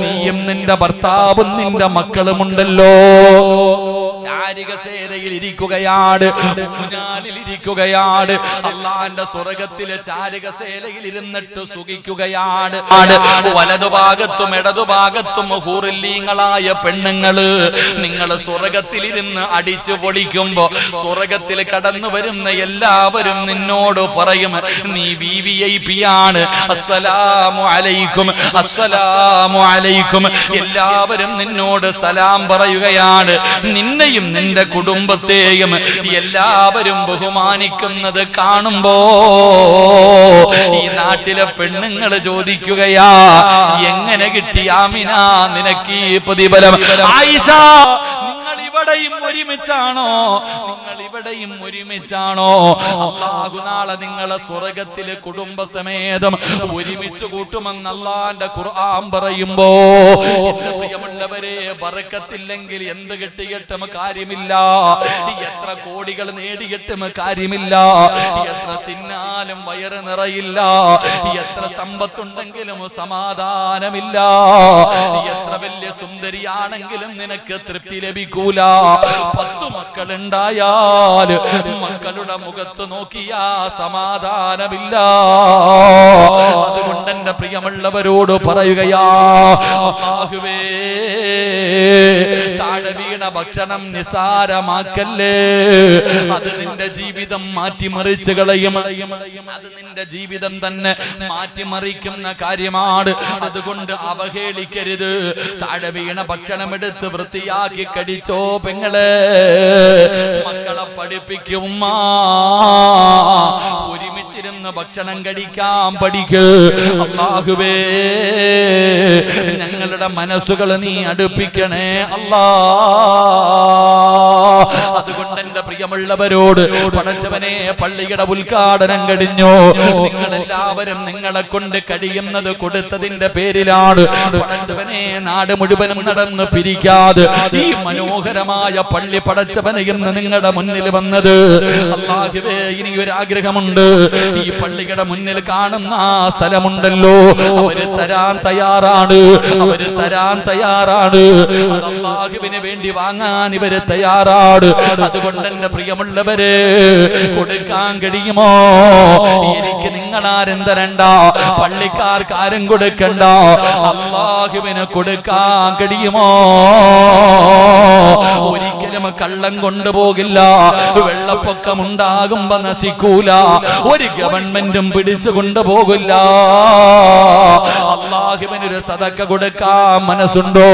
നീയും നിന്റെ ഭർത്താവും നിന്റെ മക്കളുമുണ്ടല്ലോ ചാരികസേരയിൽ ഇരിക്കുകയാണ്, ഊഞ്ഞാലിൽ ഇരിക്കുകയാണ്, അള്ളാന്റെ സ്വർഗത്തിലെ ചാരികസേലയിൽ ഇരുന്നിട്ട് സുഖിക്കുകയാണ്. വലതുഭാഗത്തും ഇടതുഭാഗത്തും ഹൂറില്ലീങ്ങളായ പെണ്ണുങ്ങള് നിങ്ങൾ സ്വർഗത്തിലിരുന്ന് അടിച്ചു പൊളിക്കുമ്പോ സ്വർഗത്തിൽ കടന്നു വരുന്ന എല്ലാവരും നിന്നോട് പറയും, നീ VIP ആണ്, അസ്സലാമു അലൈക്കും, അസ്സലാമു അലൈക്കും. എല്ലാവരും നിന്നോട് സലാം പറയുകയാണ്. നിന്നെ നിന്നെയും നിന്റെ കുടുംബത്തെയും എല്ലാവരും ബഹുമാനിക്കുന്നത് കാണുമ്പോ ഈ നാട്ടിലെ പെണ്ണുങ്ങൾ ചോദിക്കുകയാ, എങ്ങനെ കിട്ടി ആമിന നിനക്ക് ഈ പ്രതിഫലം? ആയിഷ, നിങ്ങൾ ഇവിടെയും ഒരുമിച്ചാണോ? നിങ്ങൾ ഇവിടെയും ഒരുമിച്ചാണോ? അല്ലാഹു നാളെ നിങ്ങളെ സ്വർഗ്ഗത്തിലെ കുടുംബസമേതം ഒരുമിച്ച് കൂട്ടുമെന്ന് അല്ലാഹുവിന്റെ ഖുർആൻ പറയുമ്പോ, പ്രിയമുള്ളവരെ, ബറക്കത്തില്ലെങ്കിൽ എന്ത് കിട്ടിയിട്ടും കാര്യമില്ല, എത്ര കോടികൾ നേടിയിട്ടും കാര്യമില്ല, എത്ര തിന്നാലും വയറ് നിറയില്ല, എത്ര സമ്പത്തുണ്ടെങ്കിലും സമാധാനമില്ല, എത്ര വലിയ സുന്ദരിയാണെങ്കിലും നിനക്ക് തൃപ്തി ലഭിക്കൂല. 10 മക്കളുണ്ടായാൽ മക്കളുടെ മുഖത്ത് നോക്കിയാ സമാധാനമില്ല. അതുകൊണ്ട് എന്റെ പ്രിയമുള്ളവരോട് പറയുകയാ, അല്ലാഹുവേ, താഴെ വീണ ഭക്ഷണം നിസാരമാക്കല്ലേ. അത് നിന്റെ ജീവിതം മാറ്റിമറിച്ച് കളയും. അത് നിന്റെ ജീവിതം തന്നെ മാറ്റിമറിക്കുന്ന കാര്യമാണ്. അതുകൊണ്ട് അവഹേളിക്കരുത്. താഴെ വീണ ഭക്ഷണം എടുത്ത് വൃത്തിയാക്കി കഴിച്ചോ പെങ്ങളെ. മക്കളെ പഠിപ്പിക്കും, ഒരുമിച്ചിരുന്ന് ഭക്ഷണം കഴിക്കാൻ പഠിക്ക്. അല്ലാഹുവേ, ഞങ്ങളുടെ മനസ്സുകൾ നീ അടുപ്പിക്കണേ അല്ലാ. അതുകൊണ്ട് എന്റെ പ്രിയമുള്ളവരോട്, പടച്ചവനെ, പള്ളിയുടെ ഉദ്ഘാടനം കഴിഞ്ഞു. നിങ്ങളെല്ലാവരും നിങ്ങളെ കൊണ്ട് കഴിയുന്നത് കൊടുത്തതിന്റെ പേരിലാണ് പടച്ചവനെ നാട് മുഴുവനും നടന്ന് പിരിക്കാതെ ഈ മനോഹരമായ പള്ളി പടച്ചവനെ ഇന്ന് നിങ്ങളുടെ മുന്നിൽ വന്നത്. അല്ലാഹുവേ, ഇനി ഒരു ആഗ്രഹമുണ്ട്. ഈ പള്ളിയുടെ മുന്നിൽ കാണുന്ന ആ സ്ഥലമുണ്ടല്ലോ, അവര് തരാൻ തയ്യാറാണ്. അവര് തരാൻ തയ്യാറാണ്. അല്ലാഹുവിന് വേണ്ടി വാങ്ങാൻ ഇവര് തയ്യാറാണ്. അതുകൊണ്ട് എന്റെ പ്രിയമുള്ളവരെ, കൊടുക്കാൻ കഴിയുമോ? എനിക്ക് നിങ്ങളാരും തരണ്ട, പള്ളിക്കാർക്ക് ആരും കൊടുക്കണ്ട, അല്ലാഹുവിന് കൊടുക്കാൻ കഴിയുമോ? ഒരിക്കലും കള്ളം കൊണ്ടുപോകില്ല. വെള്ളപ്പൊക്കം ഉണ്ടാകുമ്പോ നശിക്കൂല. ഒരു ഗവൺമെന്റും പിടിച്ചു കൊണ്ടുപോകില്ല. അല്ലാഹുവിനൊരു സദക്ക കൊടുക്കാൻ മനസ്സുണ്ടോ?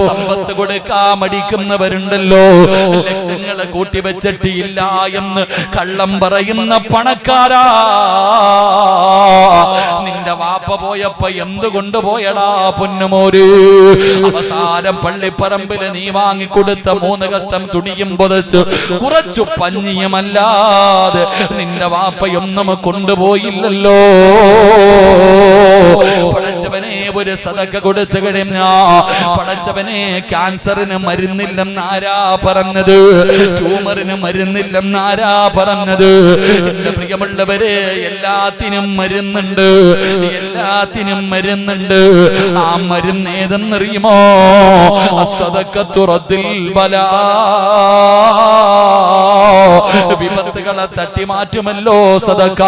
സമ്പത്ത് കൊടുക്കാൻ മടിക്കുന്നവരുണ്ടല്ലോ. ലക്ഷങ്ങൾ കൂട്ടിവെച്ചിട്ട് ഇല്ല എന്ന് കള്ളം പറയുന്ന പണക്കാരാ, നിന്റെ വാപ്പ പോയപ്പോ എന്ത് കൊണ്ടുപോയടാ പൊന്നുമോര്? അവസാനം പള്ളിപ്പറമ്പില് നീ വാങ്ങിക്കൊടുത്ത 3 കഷ്ടം തുണിയും പുതച്ച് കുറച്ചു പഞ്ഞിയുമല്ലാതെ നിന്റെ വാപ്പയൊന്നും കൊണ്ടുപോയില്ലല്ലോ. പടച്ചവനെ, ഒരു സദക്ക കൊടുത്തു കഴിഞ്ഞാ പടച്ചവനെ, ക്യാൻസറിന് മരുന്നില്ലെന്നാരാ പറഞ്ഞത്? ട്യൂമറിന് മരുന്നില്ലെന്നാരാ പറഞ്ഞത്? എന്റെ പ്രിയമുള്ളവരെ, എല്ലാത്തിനും മരുന്നുണ്ട്, എല്ലാത്തിനും മരുന്നുണ്ട്. ആ മരുന്ന് ഏതെന്നറിയുമോ? അസ്സദഖത്തു റദ്ദുൽ ബലാ. വിപത്തുകളെ തട്ടിമാറ്റുമല്ലോ സദഖ.